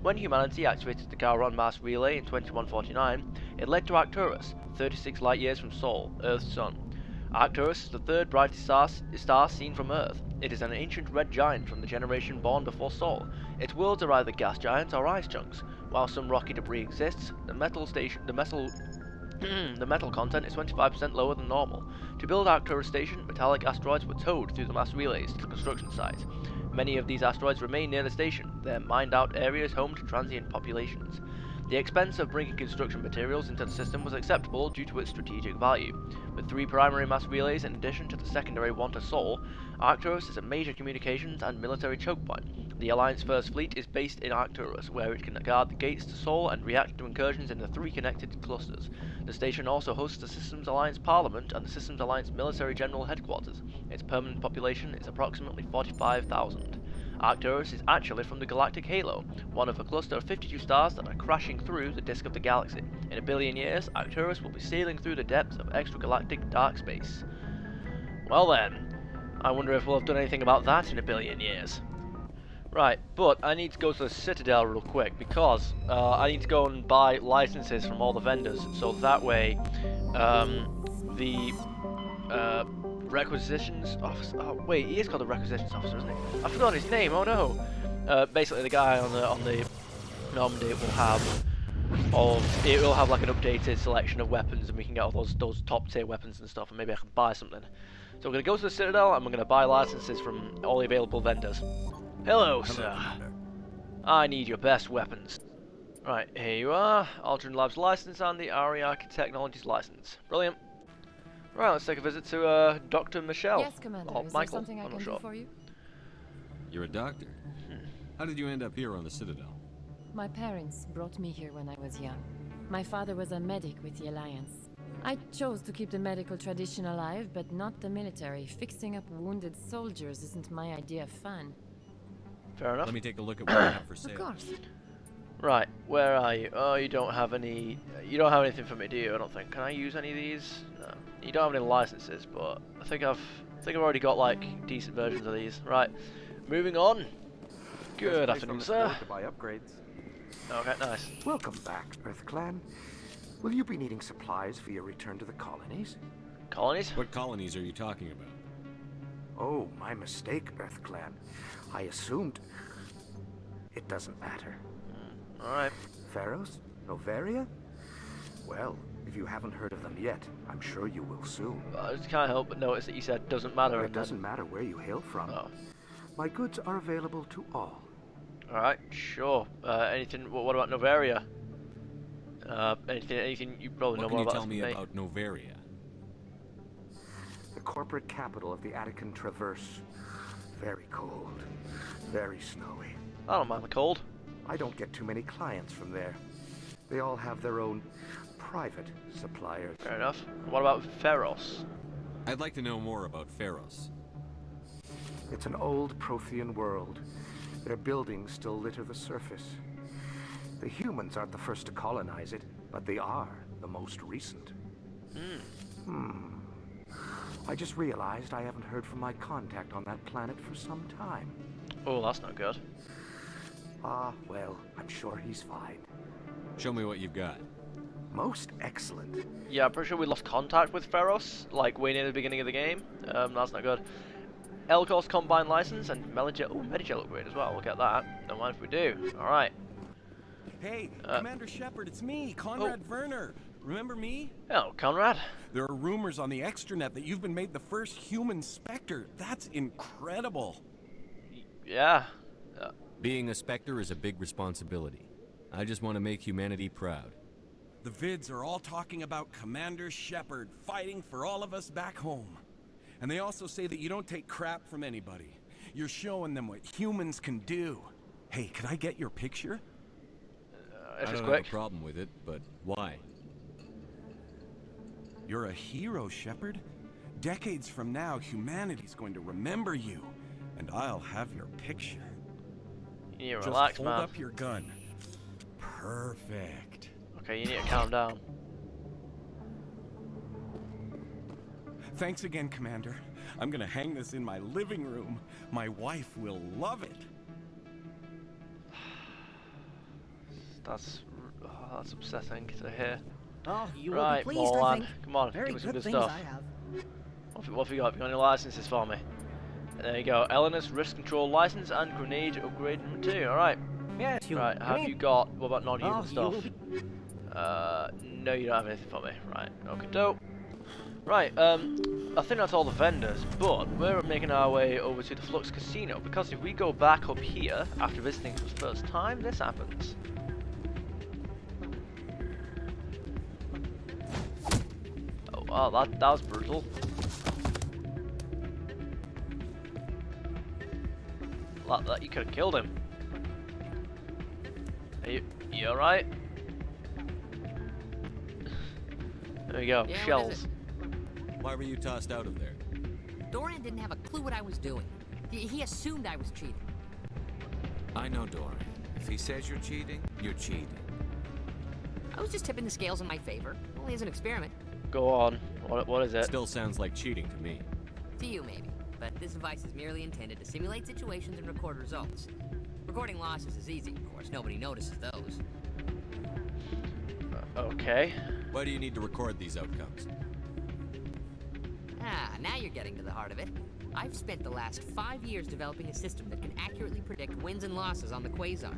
Speaker 1: When humanity activated the Charon mass relay in 2149, it led to Arcturus, 36 light-years from Sol, Earth's sun. Arcturus is the third brightest star seen from Earth. It is an ancient red giant from the generation born before Sol. Its worlds are either gas giants or ice chunks. While some rocky debris exists, the metal content is 25% lower than normal. To build Arcturus Station, metallic asteroids were towed through the mass relays to the construction site. Many of these asteroids remain near the station, their mined-out areas home to transient populations. The expense of bringing construction materials into the system was acceptable due to its strategic value. With 3 primary mass relays in addition to the secondary one to Sol, Arcturus is a major communications and military choke point. The Alliance First Fleet is based in Arcturus, where it can guard the gates to Sol and react to incursions in the 3 connected clusters. The station also hosts the Systems Alliance Parliament and the Systems Alliance Military General Headquarters. Its permanent population is approximately 45,000. Arcturus is actually from the galactic halo, one of a cluster of 52 stars that are crashing through the disk of the galaxy. In 1 billion years, Arcturus will be sailing through the depths of extragalactic dark space. Well then, I wonder if we'll have done anything about that in 1 billion years. Right, but I need to go to the Citadel real quick because I need to go and buy licenses from all the vendors, so that way the Requisitions Officer. Oh wait, he is called the Requisitions Officer, isn't he? I forgot his name. Oh no. Basically, the guy on the Normandy will have it will have like an updated selection of weapons, and we can get all those top tier weapons and stuff, and maybe I can buy something. So we're gonna go to the Citadel, and we're gonna buy licenses from all the available vendors. Hello, sir. I need your best weapons. Right, here you are. Aldrin Labs license and the Ariarchy Technologies license. Brilliant. Right, let's take a visit to Dr. Michelle.
Speaker 10: Yes, Commander.
Speaker 1: Or
Speaker 10: Is
Speaker 1: Michael.
Speaker 10: there something I
Speaker 1: I'm
Speaker 10: can
Speaker 1: not sure.
Speaker 10: do for you?
Speaker 5: You're a doctor. How did you end up here on the Citadel?
Speaker 10: My parents brought me here when I was young. My father was a medic with the Alliance. I chose to keep the medical tradition alive, but not the military. Fixing up wounded soldiers isn't my idea of fun.
Speaker 1: Fair enough.
Speaker 5: Let me take a look at what you have for sale.
Speaker 10: Of course.
Speaker 1: Right, where are you? Oh, you don't have any. You don't have anything for me, do you? I don't think. Can I use any of these? No. You don't have any licenses, but I think I've already got like decent versions of these. Right, moving on. Good afternoon, sir.
Speaker 11: To buy upgrades.
Speaker 1: Okay, nice.
Speaker 11: Welcome back, Earth Clan. Will you be needing supplies for your return to the colonies?
Speaker 1: Colonies?
Speaker 5: What colonies are you talking about?
Speaker 11: Oh, my mistake, Earth Clan. I assumed. It doesn't matter.
Speaker 1: Alright.
Speaker 11: Pharos? Novaria? Well, if you haven't heard of them yet, I'm sure you will soon.
Speaker 1: I just can't help but notice that you said doesn't matter.
Speaker 11: It doesn't matter where you hail from.
Speaker 1: Oh.
Speaker 11: My goods are available to all.
Speaker 1: Alright, sure. Anything? What about Novaria? Anything you probably know more about?
Speaker 5: What can you tell me about Novaria?
Speaker 11: The corporate capital of the Attican Traverse. Very cold. Very snowy.
Speaker 1: I don't mind the cold.
Speaker 11: I don't get too many clients from there. They all have their own private suppliers.
Speaker 1: Fair enough. What about Pharos?
Speaker 5: I'd like to know more about Pharos.
Speaker 11: It's an old Prothean world. Their buildings still litter the surface. The humans aren't the first to colonize it, but they are the most recent. I just realized I haven't heard from my contact on that planet for some time.
Speaker 1: Oh, that's not good.
Speaker 11: Ah, well, I'm sure he's fine.
Speaker 5: Show me what you've got.
Speaker 11: Most excellent.
Speaker 1: Yeah, I'm pretty sure we lost contact with Pharos, like way near the beginning of the game. That's not good. Elcos Combine License and Medigel upgrade as well. We'll get that. Don't mind if we do. Alright.
Speaker 12: Hey, Commander Shepard, it's me, Conrad Werner. Remember me?
Speaker 1: Hello, Conrad.
Speaker 12: There are rumors on the extranet that you've been made the first human Spectre. That's incredible.
Speaker 1: Yeah.
Speaker 5: Being a Spectre is a big responsibility. I just want to make humanity proud.
Speaker 12: The vids are all talking about Commander Shepard fighting for all of us back home. And they also say that you don't take crap from anybody. You're showing them what humans can do. Hey, can I get your picture?
Speaker 1: If
Speaker 5: I
Speaker 1: it's
Speaker 5: don't
Speaker 1: quick.
Speaker 5: have a problem with it, but why?
Speaker 12: You're a hero, Shepard. Decades from now, humanity's going to remember you, and I'll have your picture.
Speaker 1: You need to
Speaker 12: Just
Speaker 1: relax,
Speaker 12: hold
Speaker 1: man.
Speaker 12: up your gun. Perfect.
Speaker 1: Okay, you need to calm down.
Speaker 12: Thanks again, Commander. I'm gonna hang this in my living room. My wife will love it.
Speaker 1: That's upsetting to hear.
Speaker 13: Oh, you will
Speaker 1: Right,
Speaker 13: be pleased, I
Speaker 1: Molan,
Speaker 13: think.
Speaker 1: come on,
Speaker 13: Very
Speaker 1: give me some good
Speaker 13: things
Speaker 1: stuff.
Speaker 13: I have.
Speaker 1: What have you got? Have you got any licenses for me? There you go. Elena's risk control license and grenade upgrade number 2. Alright.
Speaker 13: Yes, you.
Speaker 1: Right, have you got, what about non-human
Speaker 13: Oh,
Speaker 1: stuff? No, you don't have anything for me. Right, okay, dope. Right, I think that's all the vendors, but we're making our way over to the Flux Casino, because if we go back up here, after visiting for the first time, this happens. Oh, wow, that was brutal. That you could have killed him. Are you alright? There you go,
Speaker 14: Yeah,
Speaker 1: shells.
Speaker 5: Why were you tossed out of there?
Speaker 14: Thorian didn't have a clue what I was doing. He assumed I was cheating.
Speaker 2: I know Dorian. If he says you're cheating, you're cheating.
Speaker 14: I was just tipping the scales in my favor. Only as an experiment.
Speaker 1: Go on. What is it?
Speaker 5: Still sounds like cheating to me.
Speaker 14: To you, maybe. But this device is merely intended to simulate situations and record results. Recording losses is easy, of course. Nobody notices those.
Speaker 1: Okay.
Speaker 5: Why do you need to record these outcomes?
Speaker 14: Ah, now you're getting to the heart of it. I've spent the last 5 years developing a system that can accurately predict wins and losses on the Quasar.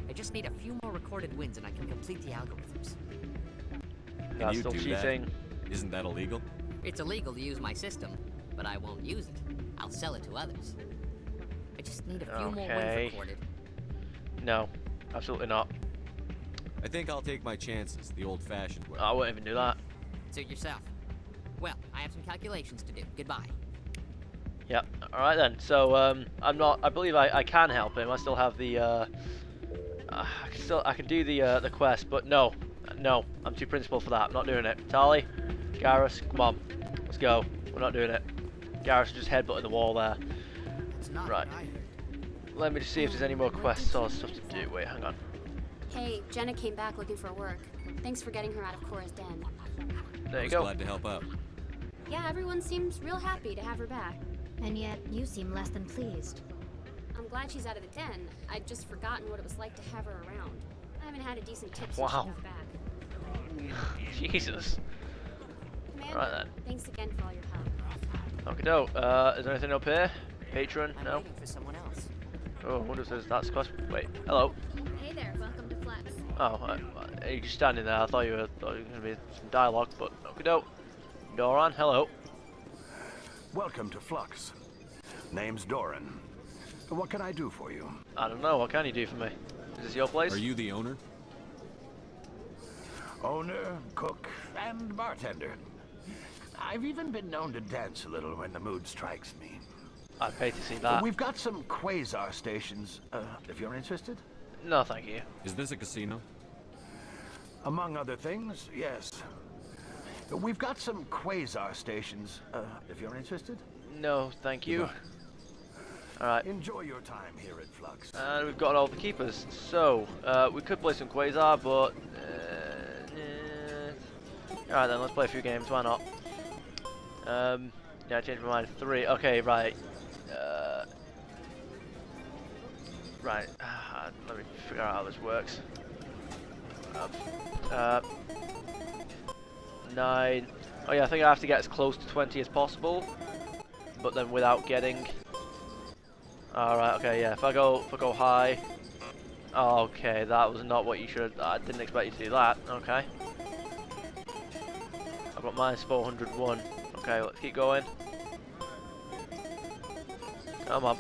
Speaker 14: I just need a few more recorded wins and I can complete the algorithms.
Speaker 5: Can
Speaker 1: That's
Speaker 5: you
Speaker 1: still
Speaker 5: do
Speaker 1: cheating.
Speaker 5: that? Isn't that illegal?
Speaker 14: It's illegal to use my system, but I won't use it. I'll sell it to others. I just need a few more wins recorded.
Speaker 1: No, absolutely not.
Speaker 5: I think I'll take my chances the old-fashioned way.
Speaker 1: I won't even do that.
Speaker 14: Suit yourself. Well, I have some calculations to do. Goodbye.
Speaker 1: Yep. All right then. So I believe I can help him. I still have the. I can do the quest, but no, I'm too principled for that. I'm not doing it. Tali, Garrus, come on, let's go. We're not doing it. Garrus just headbutted the wall there. Right. Let me just see if there's any more quests or stuff to do. Wait, hang on.
Speaker 15: Hey, Jenna came back looking for work. Thanks for getting her out of Cora's den.
Speaker 1: There you
Speaker 5: I
Speaker 1: go.
Speaker 5: was glad to help out.
Speaker 15: Yeah, everyone seems real happy to have her back.
Speaker 4: And yet, you seem less than pleased.
Speaker 15: I'm glad she's out of the den. I'd just forgotten what it was like to have her around. I haven't had a decent tip since she
Speaker 1: Wow.
Speaker 15: got back.
Speaker 1: Jesus.
Speaker 15: Commander,
Speaker 1: Right then.
Speaker 15: thanks again for all your help.
Speaker 1: Okay, doke. Is there anything up here? Patron?
Speaker 14: I'm
Speaker 1: No.
Speaker 14: waiting for someone else.
Speaker 1: Oh, I wonder if that's quest. Wait. Hello.
Speaker 15: Hey there, welcome to Flex.
Speaker 1: Oh, you're just standing there. I thought you were going to be some dialogue, but okay, doke. Doran, hello.
Speaker 11: Welcome to Flux. Name's Doran. What can I do for you?
Speaker 1: I don't know. What can you do for me? Is this your place?
Speaker 5: Are you the owner?
Speaker 11: Owner, cook, and bartender. I've even been known to dance a little when the mood strikes me.
Speaker 1: I'd pay to see that.
Speaker 11: We've got some quasar stations, if you're interested.
Speaker 1: No, thank you.
Speaker 5: Is this a casino?
Speaker 11: Among other things, yes. We've got some quasar stations, if you're interested.
Speaker 1: No, thank you. Alright.
Speaker 11: Enjoy your time here at Flux.
Speaker 1: And we've got all the keepers. So, we could play some Quasar, but... Alright then, let's play a few games, why not? Yeah, I changed my mind. 3. Okay, right. Right. Let me figure out how this works. 9. Oh yeah, I think I have to get as close to 20 as possible, but then without getting... Alright, okay, yeah, if I go high... Okay, that was not what you should... I didn't expect you to do that, okay. I've got minus 401. Okay, let's keep going. Come on.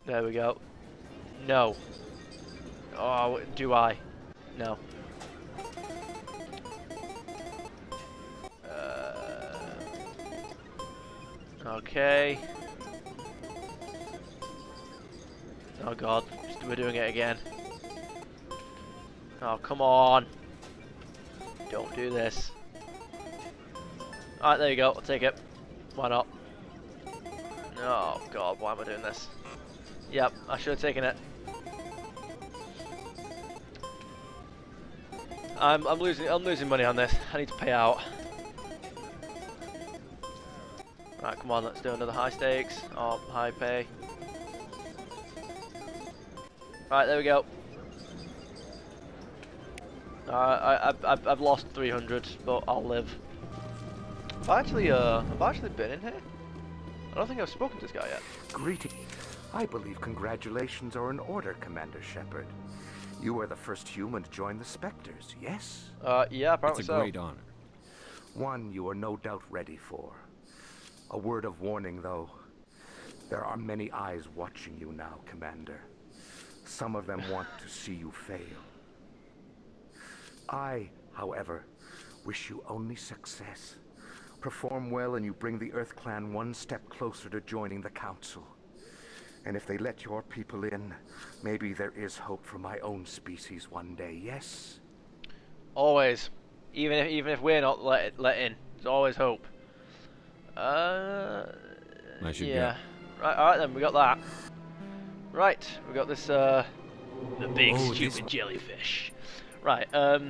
Speaker 1: There we go. No. Oh, do I? No. Okay. Oh god, just we're doing it again. Oh, come on. Don't do this. Alright, there you go. I'll take it. Why not? Oh, God. Why am I doing this? Yep, I should have taken it. I'm losing money on this. I need to pay out. Right, come on, let's do another high stakes or high pay. Right, there we go. I've lost 300, but I'll live. I've actually been in here. I don't think I've spoken to this guy yet.
Speaker 11: Greetings. I believe congratulations are in order, Commander Shepard. You are the first human to join the Spectres, yes?
Speaker 1: Yeah, apparently so.
Speaker 5: It's a great honor.
Speaker 11: One you are no doubt ready for. A word of warning, though. There are many eyes watching you now, Commander. Some of them want to see you fail. I, however, wish you only success. Perform well and you bring the Earth Clan one step closer to joining the Council. And if they let your people in, maybe there is hope for my own species one day, yes?
Speaker 1: Always. Even if we're not let in, there's always hope.
Speaker 5: I should
Speaker 1: yeah.
Speaker 5: go.
Speaker 1: Right, alright then, we got that. Right, we got this, the big stupid jellyfish. Right, no,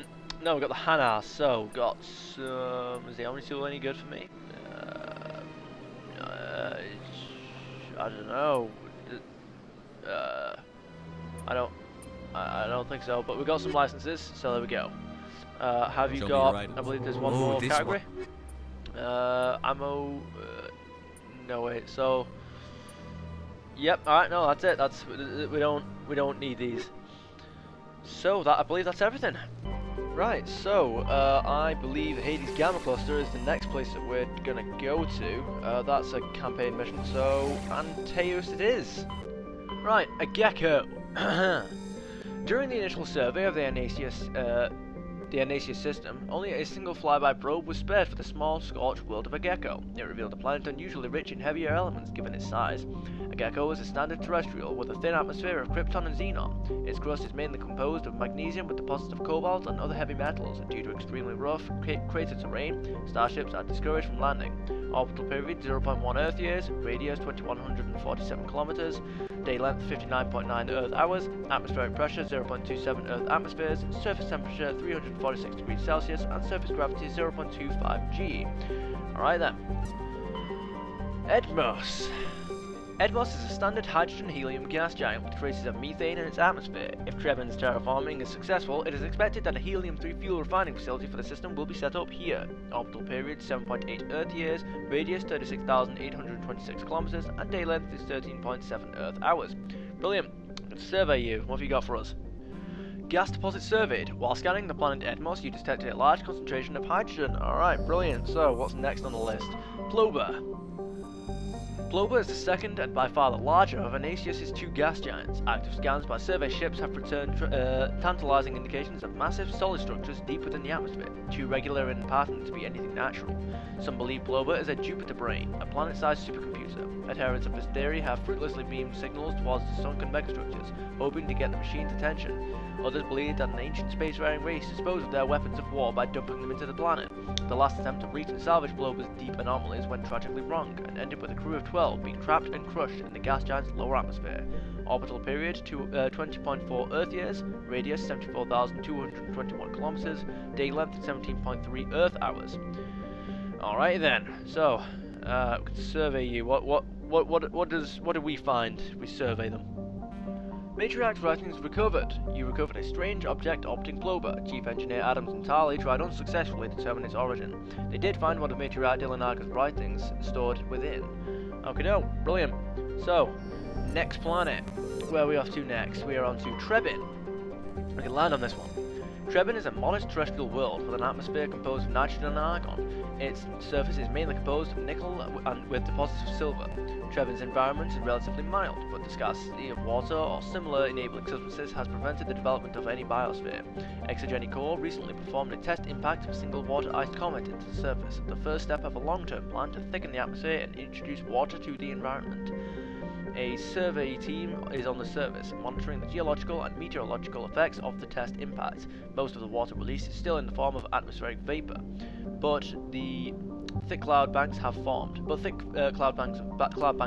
Speaker 1: we got the Hanar, so got some, is the Omni tool any good for me? I don't know. I don't think so, but we got some licenses, so there we go. Have you got, I believe there's one more category. Ammo, no wait, so, yep, alright, no, that's it, we don't need these. So, I believe that's everything. Right, so, I believe Hades Gamma Cluster is the next place that we're gonna go to. That's a campaign mission, so, Antaeus it is. Right, a gecko. During the initial survey of the Ancestor system, only a single flyby probe was spared for the small, scorched world of a gecko. It revealed a planet unusually rich in heavier elements given its size. A gecko is a standard terrestrial with a thin atmosphere of krypton and xenon. Its crust is mainly composed of magnesium with deposits of cobalt and other heavy metals. Due to extremely rough, crater terrain, starships are discouraged from landing. Orbital period 0.1 Earth years, radius 2147 kilometers, day length 59.9 Earth hours, atmospheric pressure 0.27 Earth atmospheres, surface temperature 346 degrees Celsius, and surface gravity 0.25 G. Alright then. Edmos. Edmos is a standard hydrogen-helium gas giant with traces of methane in its atmosphere. If Trebin's terraforming is successful, it is expected that a helium-3 fuel refining facility for the system will be set up here. Orbital period 7.8 Earth years, radius 36,826 kilometers, and day length is 13.7 Earth hours. Brilliant. Let's survey you. What have you got for us? Gas deposit surveyed. While scanning the planet Edmos, you detected a large concentration of hydrogen. Alright, brilliant. So, what's next on the list? Ploba. Ploba is the second and by far the larger of Anaceus' two gas giants. Active scans by survey ships have returned tantalizing indications of massive solid structures deep within the atmosphere, too regular in pattern to be anything natural. Some believe Ploba is a Jupiter brain, a planet-sized supercomputer. Adherents of this theory have fruitlessly beamed signals towards the sunken megastructures, hoping to get the machine's attention. Others believe that an ancient spacefaring race disposed of their weapons of war by dumping them into the planet. The last attempt to reach and salvage Ploba's deep anomalies went tragically wrong, and ended with a crew of 12 being trapped and crushed in the gas giant's lower atmosphere. Orbital period 20.4 Earth years, radius 74,221 kilometers, day length 17.3 Earth hours. Alright then, so we can survey you. What do we find if we survey them? Matriarch's writings recovered. You recovered a strange object orbiting Ploba. Chief Engineer Adams and Tarley tried unsuccessfully to determine its origin. They did find one of Matriarch Dylanarka's writings stored within. Okay, no, brilliant. So, next planet. Where are we off to next? We are on to Trebin. We can land on this one. Trebin is a modest terrestrial world with an atmosphere composed of nitrogen and argon. Its surface is mainly composed of nickel and with deposits of silver. Trebin's environment is relatively mild, but the scarcity of water or similar enabling substances has prevented the development of any biosphere. Exogeny Corps recently performed a test impact of a single water-iced comet into the surface, the first step of a long-term plan to thicken the atmosphere and introduce water to the environment. A survey team is on the surface, monitoring the geological and meteorological effects of the test impacts. Most of the water released is still in the form of atmospheric vapor, but the thick cloud banks have formed. Cloud banks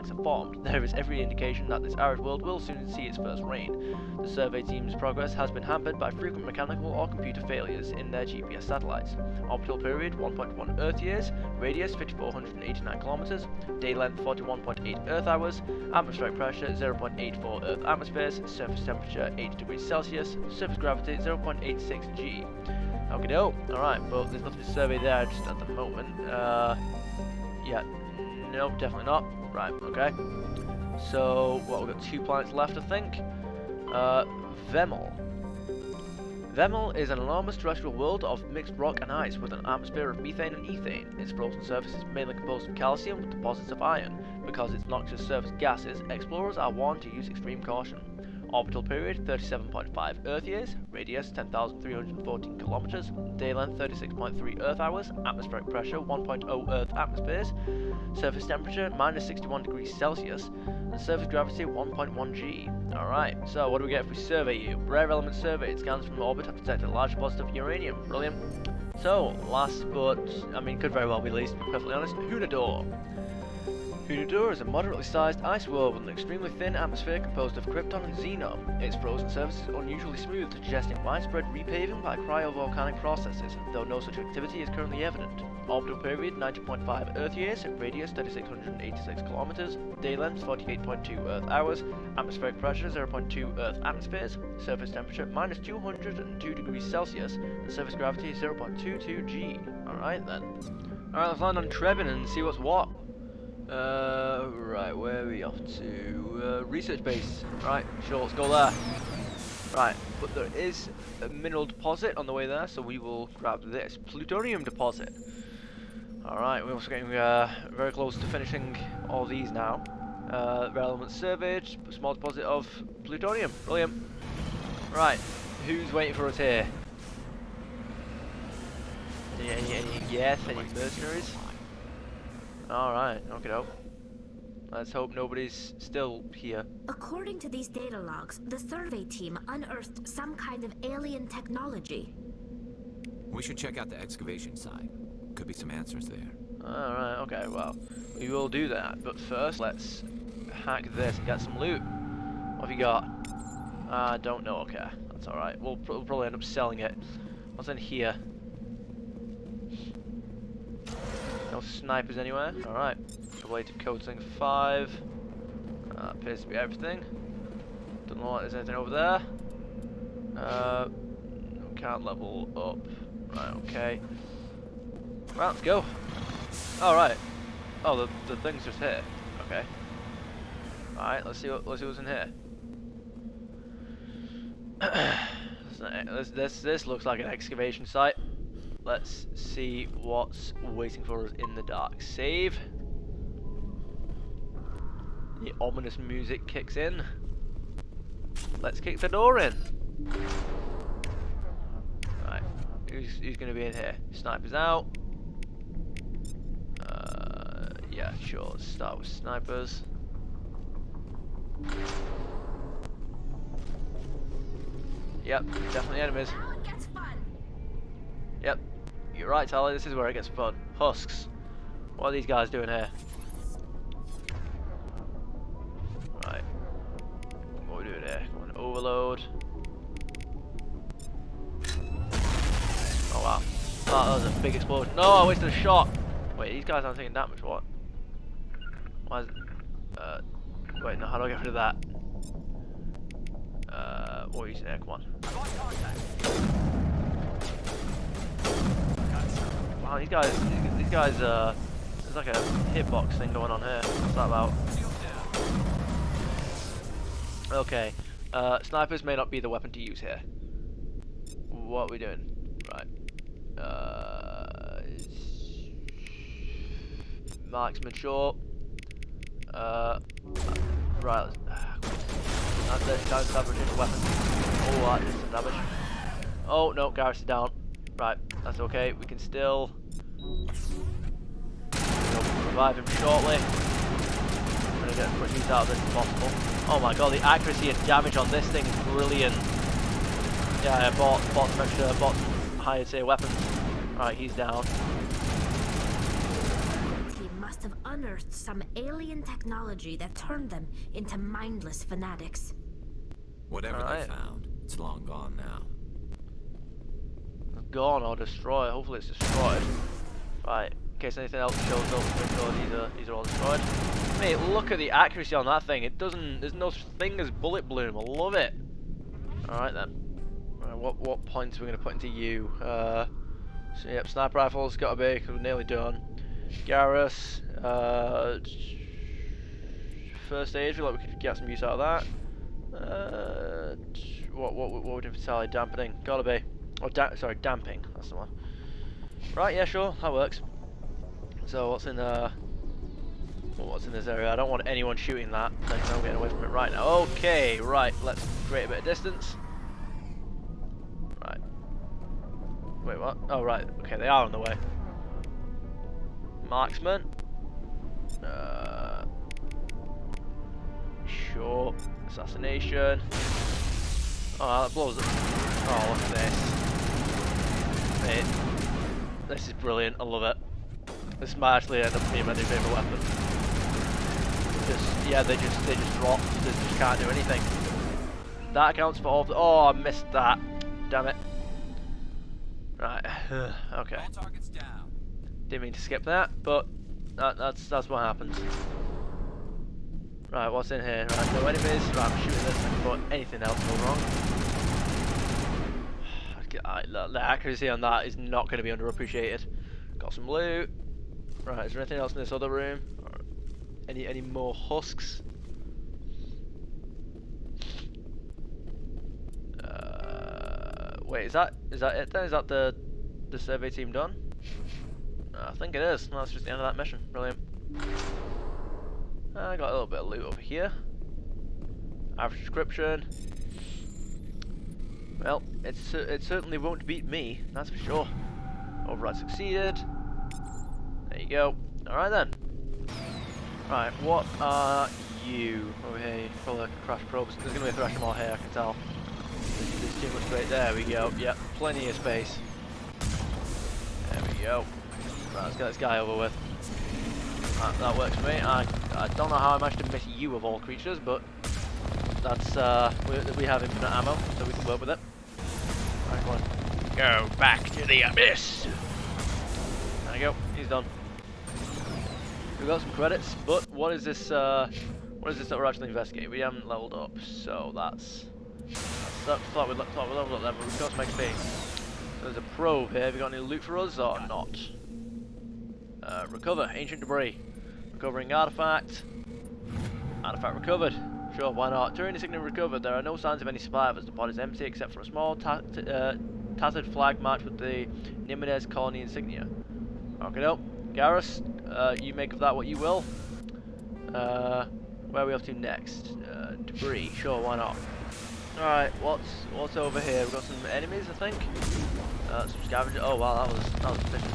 Speaker 1: have formed. There is every indication that this arid world will soon see its first rain. The survey team's progress has been hampered by frequent mechanical or computer failures in their GPS satellites. Orbital period 1.1 Earth years, radius 5,489 kilometers, day length 41.8 Earth hours, atmospheric pressure 0.84 Earth atmospheres, surface temperature 80 degrees Celsius, surface gravity 0.86 G. Okay, no. Alright, well, there's nothing to survey there just at the moment. Yeah, no, definitely not. Right, okay. So, well, we've got 2 planets left, I think. Vemel. Vemel is an enormous terrestrial world of mixed rock and ice with an atmosphere of methane and ethane. Its frozen surface is mainly composed of calcium with deposits of iron. Because its noxious surface gases, explorers are warned to use extreme caution. Orbital period 37.5 Earth years, radius 10,314 kilometers, day length 36.3 Earth hours, atmospheric pressure 1.0 Earth atmospheres, surface temperature minus 61 degrees Celsius, and surface gravity 1.1 G. Alright, so what do we get if we survey you? Rare element surveyed. Scans from orbit have detected a large deposit of uranium. Brilliant. So, last but, I mean, could very well be least, to be perfectly honest, Hunador. Hunador is a moderately sized ice world with an extremely thin atmosphere composed of krypton and xenon. Its frozen surface is unusually smooth, suggesting widespread repaving by cryovolcanic processes, though no such activity is currently evident. Orbital period 90.5 Earth years, radius 3,686 kilometers, day length 48.2 Earth hours, atmospheric pressure 0.2 Earth atmospheres, surface temperature minus 202 degrees Celsius, and surface gravity 0.22 G. Alright then. Alright, let's land on Trebin and see what's what. Right, where are we off to? Research base. Right, sure, let's go there. Right, but there is a mineral deposit on the way there, so we will grab this. Plutonium Deposit. Alright, we're also getting very close to finishing all these now. Rare elements surveyed, small deposit of plutonium. Brilliant. Right, who's waiting for us here? Any mercenaries? Alright, okay, doke. Let's hope nobody's still here.
Speaker 4: According to these data logs, the survey team unearthed some kind of alien technology.
Speaker 2: We should check out the excavation site. Could be some answers there.
Speaker 1: Alright, okay, well, we will do that. But first, let's hack this and get some loot. What have you got? I don't know, okay. That's alright. We'll probably end up selling it. What's in here? No snipers anywhere. Alright. Ablative coating 5. Appears to be everything. Don't know if there's anything over there. Can't level up. Right, okay. Right, let's go. Alright. Oh, the thing's just here. Okay. Alright, let's see what's in here. This looks like an excavation site. Let's see what's waiting for us in the dark. Save. The ominous music kicks in. Let's kick the door in. Right, who's gonna be in here? Snipers out. Yeah, sure. Let's start with snipers. Yep, definitely enemies. Yep, you're right, Tally. This is where it gets fun. Husks. What are these guys doing here? Right. What are we doing here? Come on, overload. Oh wow. Oh, that was a big explosion. No, I wasted a shot. Wait, these guys aren't taking damage. What? Why is it? Wait, no, how do I get rid of that? What are you saying? Come on. Wow, these guys, there's like a hitbox thing going on here. What's that about? Okay, snipers may not be the weapon to use here. What are we doing? Right. Marksman short. Right. That's it. Time to establish a weapon. Oh, that did some damage. Oh no, Garrus is down. Right, that's okay. We can still revive him shortly. going to get as much use out of this as possible. Oh my god, the accuracy and damage on this thing is brilliant. Yeah, I bought some extra, bought some higher tier weapons. Alright, he's down.
Speaker 4: He must have unearthed some alien technology that turned them into mindless fanatics.
Speaker 2: Whatever they found, it's long gone now.
Speaker 1: Gone or destroyed. Hopefully it's destroyed. Right, in case anything else shows up, make sure these are all destroyed. Mate, look at the accuracy on that thing. It doesn't, there's no such thing as bullet bloom. I love it. Alright then. What points are we going to put into you? So yep, sniper rifles, gotta be, because we're nearly done. Garrus, first aid, feel like we could get some use out of that. What we're doing for tally? Dampening, gotta be. Or sorry, damping, that's the one. Right, yeah, sure, that works. So what's in this area? I don't want anyone shooting that. I'm getting away from it right now. Okay, right, let's create a bit of distance. Right. Wait, what? Oh, right. Okay, they are on the way. Marksman. Sure. Assassination. Oh, that blows up. Oh, look at this. Mate, this is brilliant. I love it. This might actually end up being my new favourite weapon. Just, yeah, they just drop. They just can't do anything. That accounts for all of the. Oh, I missed that. Damn it. Right. Okay.
Speaker 2: All targets down.
Speaker 1: Didn't mean to skip that, but that's what happens. Right, what's in here? Right, no enemies. Right, I'm shooting this before anything else goes wrong. The accuracy on that is not going to be underappreciated. Got some loot. Right, is there anything else in this other room? Or any more husks? Wait, is that it then? Is that the survey team done? I think it is. Well, that's just the end of that mission. Brilliant. I got a little bit of loot over here. Average description. Well, it certainly won't beat me, that's for sure. Override succeeded. There you go. Alright then. Right, what are you over here? Probably like a crash probe. There's going to be a Thresher more here, I can tell. There's too much space. There we go. Yep, plenty of space. There we go. Right, let's get this guy over with. That works for me. I don't know how I managed to miss you of all creatures, but that's we have infinite ammo, so we can work with it. Right, come on. Go back to the abyss. There we go. He's done. We've got some credits, but what is this? What is this that we're actually investigating? We haven't leveled up, so that's. Thought we'd leveled up there, but we've got some XP. So there's a probe here. Have you got any loot for us or not? Recover ancient debris. Recovering artifact. Artifact recovered. Sure, why not? Turian insignia recovered. There are no signs of any survivors. The pod is empty except for a small tattered flag marked with the Nimides colony insignia. Okay, no. Garrus, you make of that what you will. Where are we off to next? Debris. Sure, why not? Alright, what's over here? We've got some enemies, I think. Some scavengers. Oh wow, that was efficient.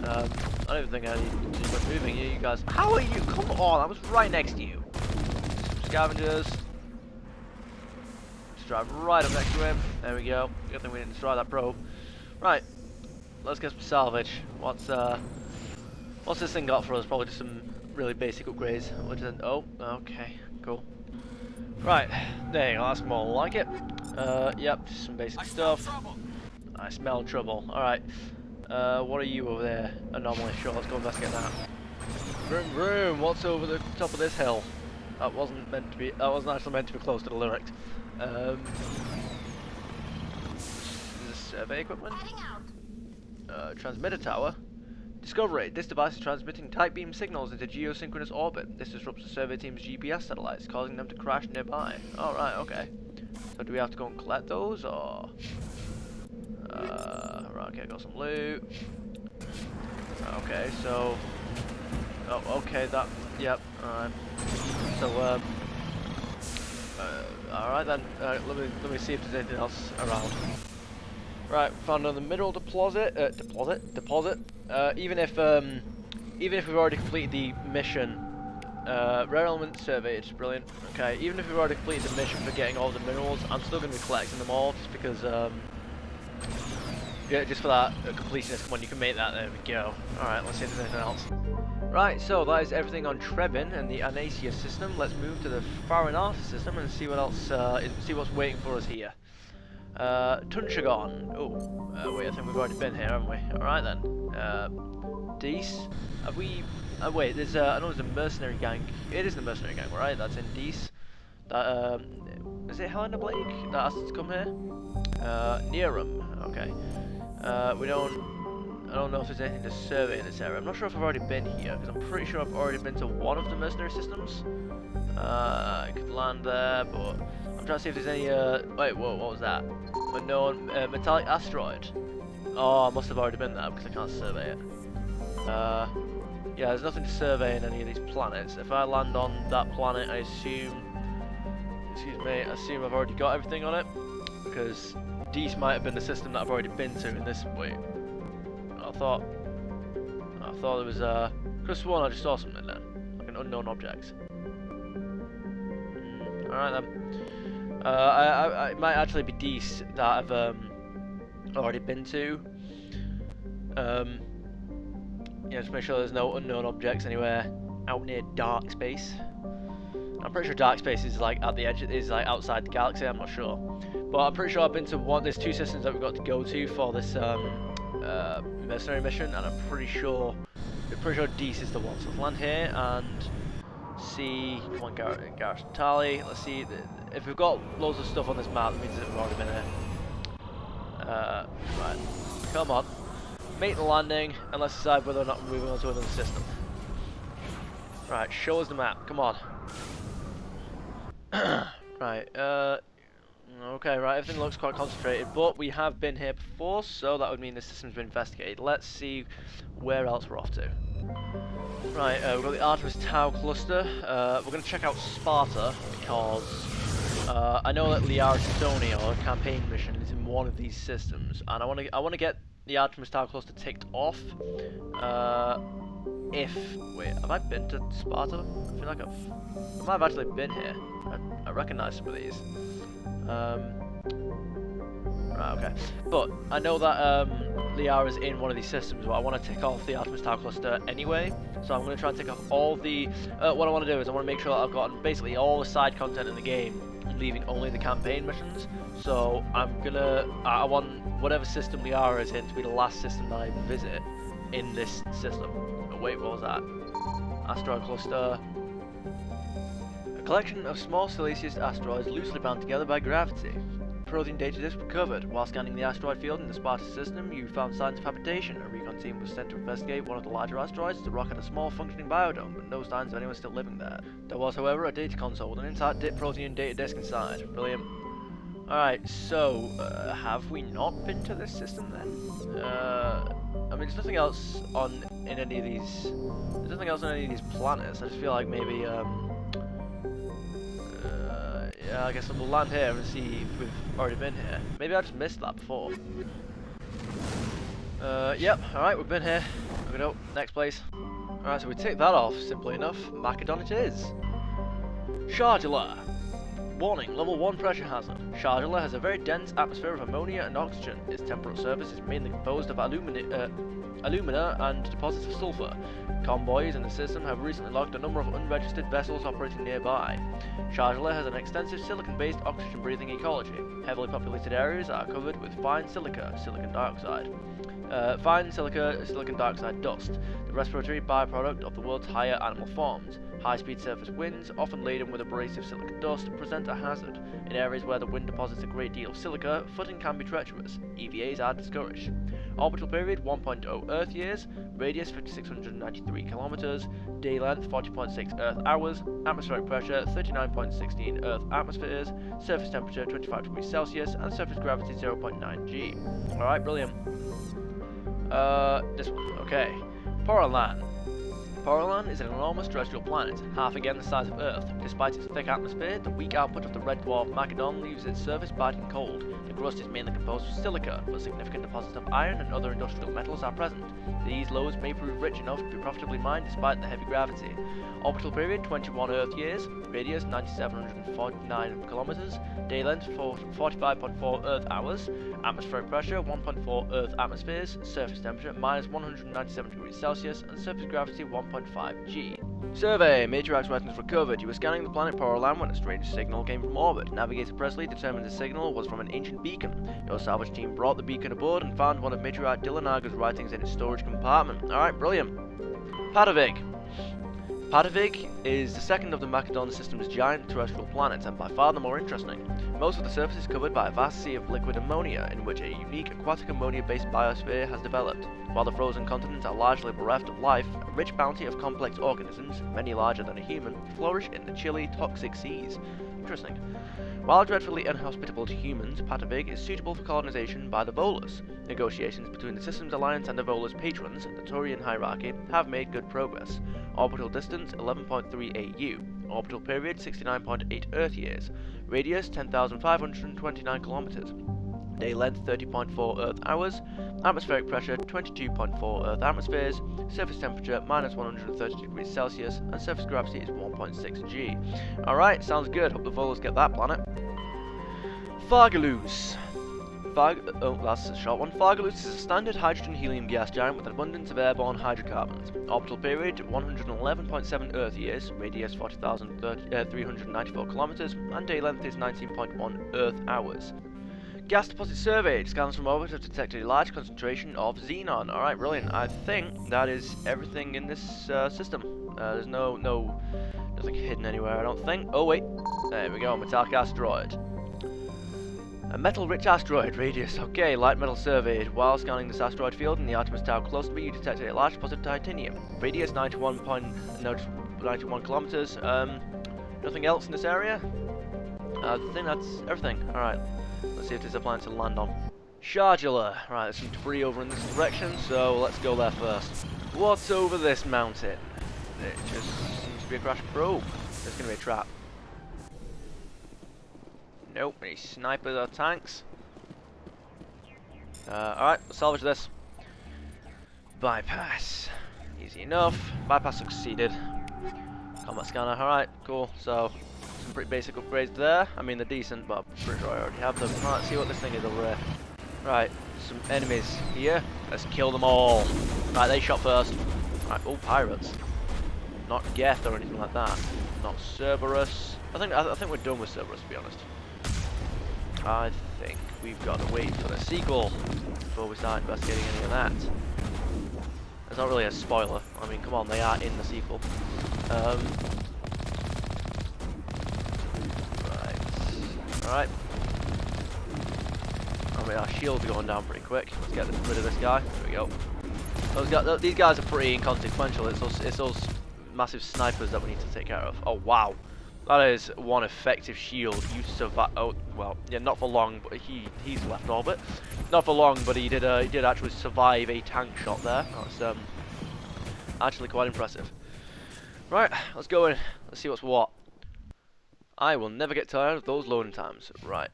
Speaker 1: I don't even think I need to do much moving. You guys. How are you? Come on, I was right next to you. Some scavengers. Just drive right up next to him. There we go. Good thing we didn't destroy that probe. Right. Let's get some salvage. What's this thing got for us? Probably just some really basic upgrades. Oh, okay, cool. Right, there you go. That's more like it. Yep, just some basic stuff. I smell trouble. All right. What are you over there? Anomaly. Sure, let's go investigate that. Vroom vroom. What's over the top of this hill? That wasn't meant to be. That wasn't actually meant to be close to the lyrics. Is this survey equipment? Transmitter tower. Discovery. This device is transmitting tight beam signals into geosynchronous orbit. This disrupts the survey team's GPS satellites, causing them to crash nearby. Alright, okay. So do we have to go and collect those, or... right, okay, got some loot. Okay, so... Oh, okay, that... Yep, alright. So, alright then, let me see if there's anything else around. Right, found another mineral deposit. Even if we've already completed the mission, Rare element surveyed. Brilliant. Okay, even if we've already completed the mission for getting all the minerals, I'm still going to be collecting them all just because, yeah, just for that completionist. Come on, you can make that. There we go. Alright, let's see if there's anything else. Right, so that is everything on Trebin and the Anasia system. Let's move to the Farinata system and see what else, see what's waiting for us here. Tunshagon. Oh, wait, I think we've already been here, haven't we? Alright then. Dees. Have we... wait, there's I know there's a mercenary gang. It is the mercenary gang, right? That's in Dees. That, is it Helena Blake that asked us to come here? Nearum. Okay. I don't know if there's anything to survey in this area. I'm not sure if I've already been here, because I'm pretty sure I've already been to one of the mercenary systems. I could land there, but I'm trying to see if there's any, wait, whoa, what was that? Unknown, metallic asteroid. Oh, I must have already been there, because I can't survey it. Yeah, there's nothing to survey in any of these planets. If I land on that planet, I assume, excuse me, I assume I've already got everything on it, because Dees might have been the system that I've already been to in this, wait. I thought there was, could have sworn I just saw something then, like an unknown object. Alright then. It might actually be Dees that I've, already been to. Yeah, just make sure there's no unknown objects anywhere out near dark space. I'm pretty sure dark space is like at the edge, is like outside the galaxy, I'm not sure. But I'm pretty sure I've been to one, there's two systems that we've got to go to for this mercenary mission, and I'm pretty sure Dees is the one. So let's land here and see, come on Gareth and Tali, let's see, if we've got loads of stuff on this map, that means that we've already been here. Right, come on. Make the landing, and let's decide whether or not we're moving on to another system. Right, show us the map, come on. Right, okay, right, everything looks quite concentrated, but we have been here before, so that would mean this system's been investigated. Let's see where else we're off to. Right, we've got the Artemis Tau cluster. We're going to check out Sparta, because I know that Liara Titonia, or campaign mission, is in one of these systems, and I want to get the Artemis Tau cluster ticked off. Wait, have I been to Sparta? I feel like I might have actually been here. I recognise some of these. Right, okay. But I know that Liara's in one of these systems, but I want to tick off the Artemis Tau cluster anyway. So I'm going to try and tick off all the... what I want to do is I want to make sure that I've gotten basically all the side content in the game, leaving only the campaign missions. So I'm gonna... I want whatever system Liara is in to be the last system that I visit in this system. Oh, wait, what was that? Asteroid cluster. A collection of small siliceous asteroids loosely bound together by gravity. Protein data disc recovered. While scanning the asteroid field in the Sparta system, you found signs of habitation. A recon team was sent to investigate one of the larger asteroids to rock at a small functioning biodome, but no signs of anyone still living there. There was, however, a data console with an intact protein data disc inside. Brilliant. Alright, so, have we not been to this system then? I mean, there's nothing else in any of these... There's nothing else on any of these planets. I just feel like maybe, yeah, I guess we'll land here and see if we've already been here. Maybe I just missed that before. Yep, alright, we've been here. Okay, no, next place. Alright, so we take that off, simply enough. Macedon it is. Shargula. Warning, level 1 pressure hazard. Shargula has a very dense atmosphere of ammonia and oxygen. Its temporal surface is mainly composed of alumina and deposits of sulfur. Convoys in the system have recently logged a number of unregistered vessels operating nearby. Shargula has an extensive silicon-based oxygen-breathing ecology. Heavily populated areas are covered with fine silica, silicon dioxide. Silicon dioxide dust, the respiratory byproduct of the world's higher animal forms. High-speed surface winds, often laden with abrasive silica dust, present a hazard. In areas where the wind deposits a great deal of silica, footing can be treacherous. EVAs are discouraged. Orbital period 1.0 Earth years, radius 5,693 kilometers, day length 40.6 Earth hours, atmospheric pressure 39.16 Earth atmospheres, surface temperature 25 degrees Celsius, and surface gravity 0.9 G. Alright, brilliant. This one, okay. Poralan. Porolan is an enormous terrestrial planet, half again the size of Earth. Despite its thick atmosphere, the weak output of the red dwarf Macedon leaves its surface biting cold. The crust is mainly composed of silica, but significant deposits of iron and other industrial metals are present. These lodes may prove rich enough to be profitably mined despite the heavy gravity. Orbital period 21 Earth years, radius 9,749 kilometers, day length 45.4 Earth hours, atmospheric pressure 1.4 Earth atmospheres, surface temperature minus 197 degrees Celsius, and surface gravity 1.5 G. Survey. Major items recovered. You were scanning the planet Porolan when a strange signal came from orbit. Navigator Presley determined the signal was from an ancient beacon. Your salvage team brought the beacon aboard and found one of Meteorite Dillanaga's writings in its storage compartment. Alright, brilliant. Padavig. Padavig is the second of the Macedon system's giant terrestrial planets and by far the more interesting. Most of the surface is covered by a vast sea of liquid ammonia in which a unique aquatic ammonia-based biosphere has developed. While the frozen continents are largely bereft of life, a rich bounty of complex organisms, many larger than a human, flourish in the chilly, toxic seas. Interesting. While dreadfully inhospitable to humans, Padavig is suitable for colonization by the Volus. Negotiations between the Systems Alliance and the Volus patrons, the Turian hierarchy, have made good progress. Orbital distance 11.3 AU. Orbital period 69.8 Earth years. Radius 10,529 kilometers. Day length 30.4 Earth hours. Atmospheric pressure 22.4 Earth atmospheres. Surface temperature minus 130 degrees Celsius. And surface gravity is 1.6 G. Alright, sounds good. Hope the Volus get that planet. Fargalus. That's a short one. Fargalus is a standard hydrogen-helium gas giant with an abundance of airborne hydrocarbons. Orbital period 111.7 Earth years, radius 40,394 kilometers, and day length is 19.1 Earth hours. Gas deposit surveyed. Scans from orbit have detected a large concentration of xenon. Alright, brilliant. I think that is everything in this system. There's nothing hidden anywhere, I don't think. Oh wait, there we go, metallic asteroid. A metal-rich asteroid, radius. Okay, light metal surveyed. While scanning this asteroid field in the Artemis Tower close to me, you detected a large deposit of titanium. Radius 91 kilometers. Nothing else in this area? I think that's everything. Alright, let's see if there's a planet to land on. Shardula. Right, there's some debris over in this direction, so let's go there first. What's over this mountain? It just seems to be a crashed probe. There's going to be a trap. Nope, any snipers or tanks. Alright, let's salvage this. Bypass. Easy enough. Bypass succeeded. Combat scanner, alright, cool. So, some pretty basic upgrades there. I mean, they're decent, but I'm pretty sure I already have them. Alright, let's see what this thing is over here. Right, some enemies here. Let's kill them all. Right, they shot first. Right, all pirates. Not Geth or anything like that. Not Cerberus. I think we're done with Cerberus, to be honest. I think we've got to wait for the sequel before we start investigating any of that. It's not really a spoiler. I mean, come on, they are in the sequel. Alright. I mean, our shields are going down pretty quick. Let's get rid of this guy. There we go. These guys are pretty inconsequential. It's those massive snipers that we need to take care of. Oh, wow. That is one effective shield. You survive. Oh, well, yeah, not for long, but he's left orbit. Not for long, but he did actually survive a tank shot there. That's actually quite impressive. Right, let's go in. Let's see what's what. I will never get tired of those loading times. Right,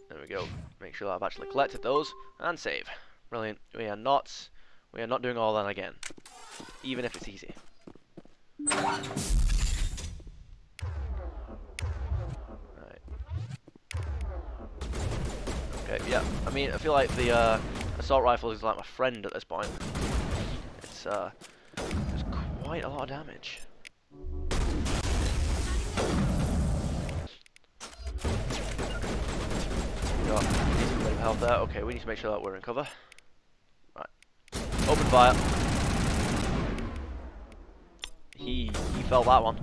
Speaker 1: there we go. Make sure I've actually collected those and save. Brilliant. We are not doing all that again, even if it's easy. Okay, yeah. I mean, I feel like the assault rifle is like my friend at this point. It's there's quite a lot of damage. Got a decent bit of health there. Okay, we need to make sure that we're in cover. Right, open fire. He felt that one.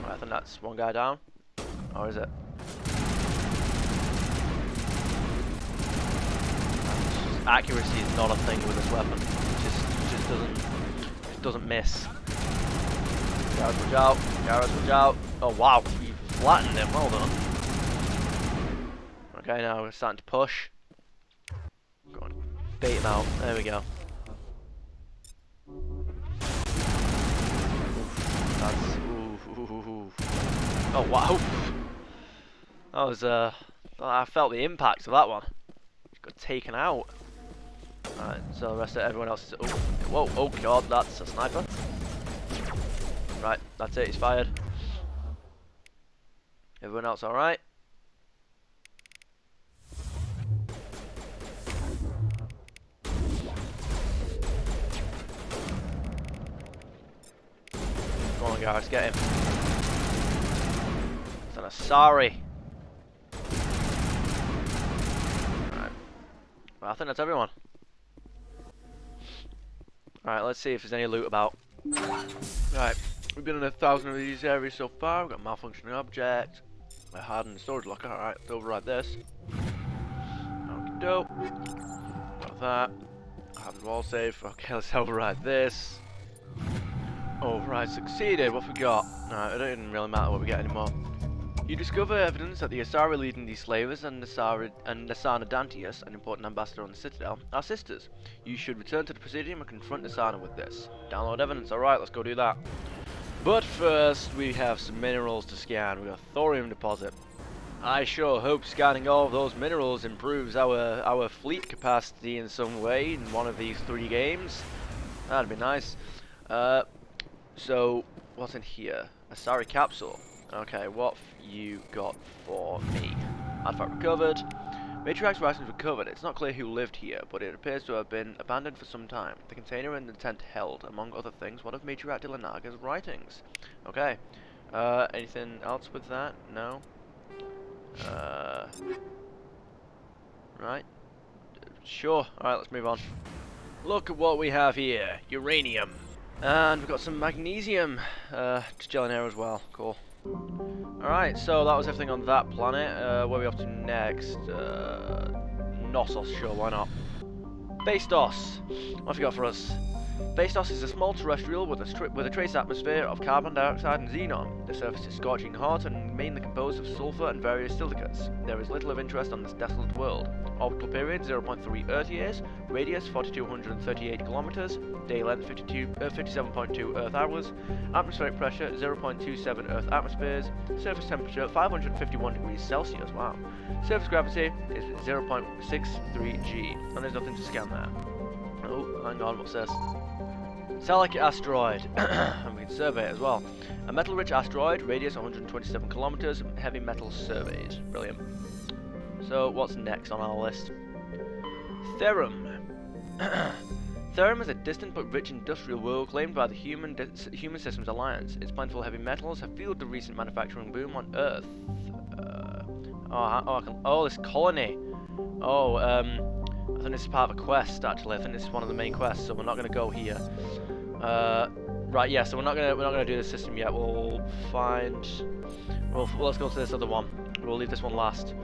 Speaker 1: Right, I think that's one guy down. Or is it? Accuracy is not a thing with this weapon. It just doesn't miss. Garrus, watch out! Garrus, watch out! Oh wow, we flattened him. Well done. Okay, now we're starting to push. Go on, bait him out. There we go. That's... Ooh. Oh, wow. That was, I felt the impact of that one. Got taken out. Alright, so the rest of everyone else is... Oh, whoa, oh god, that's a sniper. Right, that's it, he's fired. Everyone else alright? Come on guys, get him. It's an Asari. Alright. Well, I think that's everyone. Alright, let's see if there's any loot about. Right, we've been in 1,000 of these areas so far. We've got malfunctioning object. A hardened storage locker. Alright, let's override this. Okie doke. Got that. Hardened wall safe. Okay, let's override this. Override succeeded. What have we got? Alright, it doesn't really matter what we get anymore. You discover evidence that the Asari leading these slavers and Nasana Dantius, an important ambassador on the Citadel, are sisters. You should return to the Presidium and confront Nasana with this. Download evidence. Alright, let's go do that. But first, we have some minerals to scan. We got Thorium Deposit. I sure hope scanning all of those minerals improves our fleet capacity in some way in one of these 3 games. That'd be nice. So, what's in here? Asari capsule. Okay, what you got for me? Artifact recovered. Matriarch's writings recovered. It's not clear who lived here, but it appears to have been abandoned for some time. The container and the tent held, among other things, one of Matriarch Dilanaga's writings. Okay. Anything else with that? No? Right. Sure. Alright, let's move on. Look at what we have here. Uranium. And we've got some magnesium. Just gelling here as well. Cool. Alright, so that was everything on that planet. Where are we off to next? Knossos, sure, why not? Bastos. What have you got for us? Bastos is a small terrestrial with a trace atmosphere of carbon dioxide and xenon. The surface is scorching hot and mainly composed of sulfur and various silicates. There is little of interest on this desolate world. Orbital period 0.3 Earth years, radius 4,238 kilometers, day length 57.2 Earth hours, atmospheric pressure 0.27 Earth atmospheres, surface temperature 551 degrees Celsius. Wow. Surface gravity is 0.63 G, and there's nothing to scan there. Oh, hang on, what's this? Salak asteroid, and we can survey it as well. A metal-rich asteroid, radius 127 kilometers, heavy metals surveyed. Brilliant. So, what's next on our list? Thorium. Thorium is a distant but rich industrial world claimed by the Human Systems Alliance. Its plentiful heavy metals have fueled the recent manufacturing boom on Earth. This colony. I think this is part of a quest, actually. I think this is one of the main quests, so we're not going to go here. Right, yeah, so we're not gonna do the system yet. Let's go to this other one. We'll leave this one last.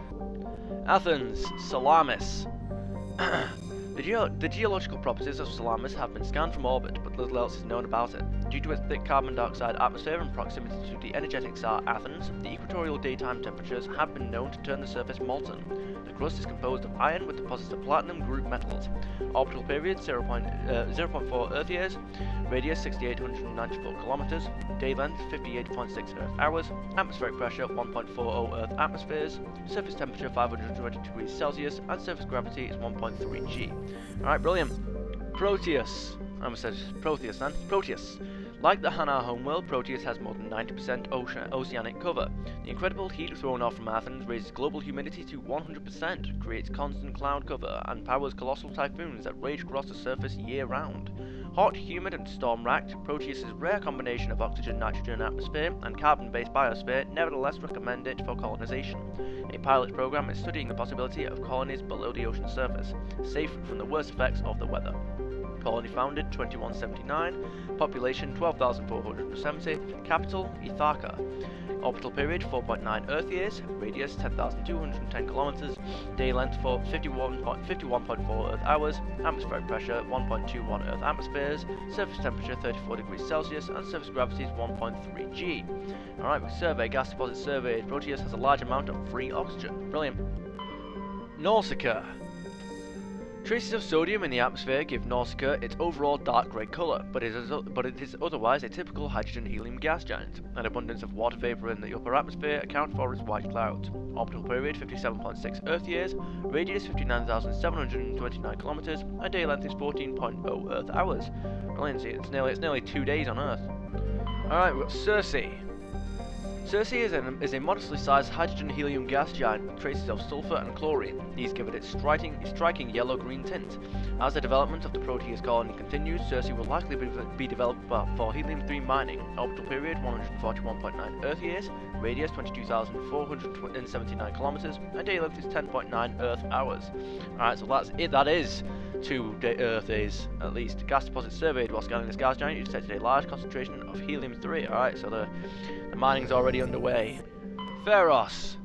Speaker 1: Athens Salamis. The geological properties of Salamis have been scanned from orbit, but little else is known about it. Due to its thick carbon dioxide atmosphere and proximity to the energetic star Athens, the equatorial daytime temperatures have been known to turn the surface molten. The crust is composed of iron with deposits of platinum group metals. Orbital period 0.4 Earth years, radius 6,894 kilometers, day length 58.6 Earth hours, atmospheric pressure 1.40 Earth atmospheres, surface temperature 520 degrees Celsius, and surface gravity is 1.3 G. Alright, brilliant. Proteus. I almost said Proteus then. Proteus. Like the Hanar homeworld, Proteus has more than 90% oceanic cover. The incredible heat thrown off from Athens raises global humidity to 100%, creates constant cloud cover, and powers colossal typhoons that rage across the surface year-round. Hot, humid, and storm-racked, Proteus' rare combination of oxygen-nitrogen atmosphere and carbon-based biosphere nevertheless recommend it for colonization. A pilot program is studying the possibility of colonies below the ocean surface, safe from the worst effects of the weather. Colony founded 2179, population 12,470, capital Ithaca. Orbital period 4.9 Earth years, radius 10,210 kilometers, day length for 51.4 Earth hours, atmospheric pressure 1.21 Earth atmospheres, surface temperature 34 degrees Celsius, and surface gravity is 1.3 G. Alright, we survey, gas deposit surveyed. Proteus has a large amount of free oxygen. Brilliant. Nausicaa. Traces of sodium in the atmosphere give Nausicaa its overall dark grey colour, but it is otherwise a typical hydrogen-helium gas giant. An abundance of water vapour in the upper atmosphere account for its white clouds. Orbital period 57.6 Earth years, radius 59,729 kilometres, and day length is 14.0 Earth hours. Brilliant, it's nearly 2 days on Earth. Alright, we've got Circe. Circe is a modestly sized hydrogen-helium gas giant with traces of sulfur and chlorine. These give it its striking yellow-green tint. As the development of the Proteus colony continues, Circe will likely be developed for helium-3 mining. Orbital period 141.9 Earth years, radius 22,479 kilometers, and day length is 10.9 Earth hours. Alright, so that's it. That is 2 Earth days at least. Gas deposits surveyed while scanning this gas giant. You detected a large concentration of helium-3. Alright, so the mining's already underway. Pharos.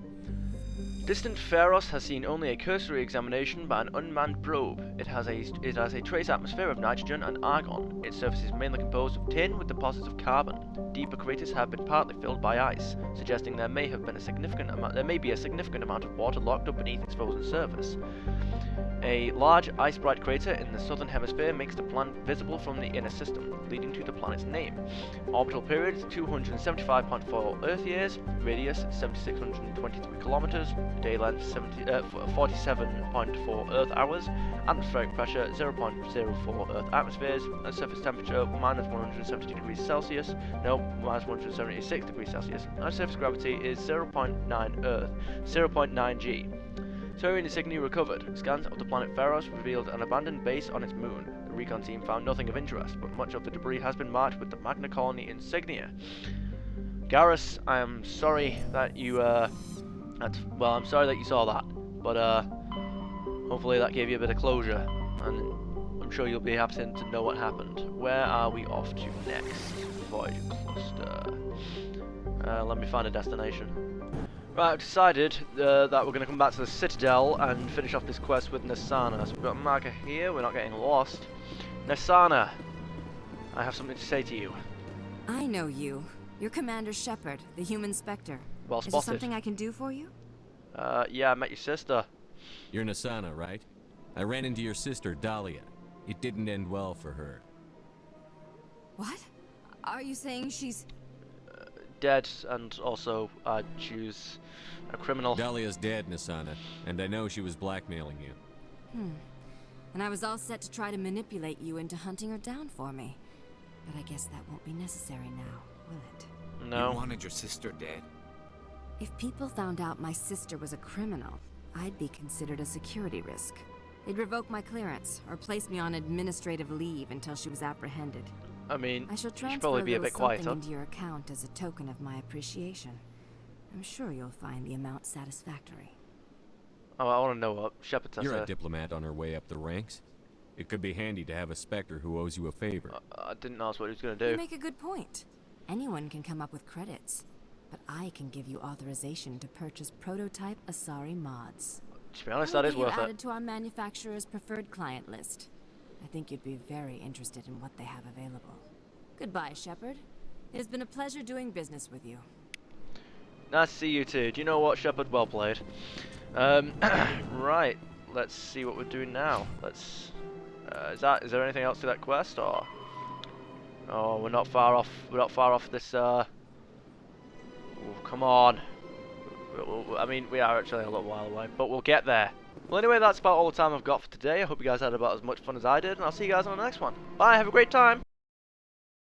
Speaker 1: Distant Pharos has seen only a cursory examination by an unmanned probe. It has a trace atmosphere of nitrogen and argon. Its surface is mainly composed of tin with deposits of carbon. Deeper craters have been partly filled by ice, suggesting there may be a significant amount of water locked up beneath its frozen surface. A large ice-bright crater in the southern hemisphere makes the planet visible from the inner system, leading to the planet's name. Orbital period 275.4 Earth years, radius 7,623 kilometers, day length 47.4 Earth hours, atmospheric pressure 0.04 Earth atmospheres, and surface temperature minus 170 degrees Celsius, minus 176 degrees Celsius, and surface gravity is 0.9 G. TURIAN insignia recovered. Scans of the planet Pharos revealed an abandoned base on its moon. The recon team found nothing of interest, but much of the debris has been marked with the Magna Colony insignia. Garrus, I am sorry that you, I'm sorry that you saw that, but, hopefully that gave you a bit of closure, and I'm sure you'll be happy to know what happened. Where are we off to next? Voyager Cluster. Let me find a destination. Right, I've decided that we're going to come back to the Citadel and finish off this quest with Nasana. So we've got a marker here, we're not getting lost. Nasana, I have something to say to you.
Speaker 7: I know you. You're Commander Shepard, the human Spectre.
Speaker 1: Well
Speaker 7: spotted. Is there something I can do for you?
Speaker 1: Yeah, I met your sister.
Speaker 5: You're Nasana, right? I ran into your sister, Dahlia. It didn't end well for her.
Speaker 7: What? Are you saying she's...
Speaker 1: dead, and also, she's a criminal.
Speaker 5: Dahlia's dead, Nasana, and I know she was blackmailing you.
Speaker 7: And I was all set to try to manipulate you into hunting her down for me. But I guess that won't be necessary now, will it?
Speaker 1: No.
Speaker 2: You wanted your sister dead?
Speaker 7: If people found out my sister was a criminal, I'd be considered a security risk. They'd revoke my clearance, or place me on administrative leave until she was apprehended.
Speaker 1: I mean,
Speaker 7: I shall
Speaker 1: you should probably be a bit quieter.
Speaker 7: into your account as a token of my appreciation. I'm sure you'll find the amount satisfactory.
Speaker 1: Oh, I want to know what Shepard says.
Speaker 5: You're a diplomat on her way up the ranks. It could be handy to have a Spectre who owes you a favor.
Speaker 1: I didn't ask what he was going to do.
Speaker 7: You make a good point. Anyone can come up with credits, but I can give you authorization to purchase prototype Asari mods.
Speaker 1: To be honest, that is worth it.
Speaker 7: Added to our manufacturer's preferred client list. I think you'd be very interested in what they have available. Goodbye, Shepard. It has been a pleasure doing business with you.
Speaker 1: Nice to see you too. Do you know what, Shepard? Well played. Right. Let's see what we're doing now. Let's. Is there anything else to that quest, or? Oh, we're not far off. We're not far off this. Oh, come on. I mean, we are actually a little while away, but we'll get there. Well, anyway, that's about all the time I've got for today. I hope you guys had about as much fun as I did, and I'll see you guys on the next one. Bye, have a great time!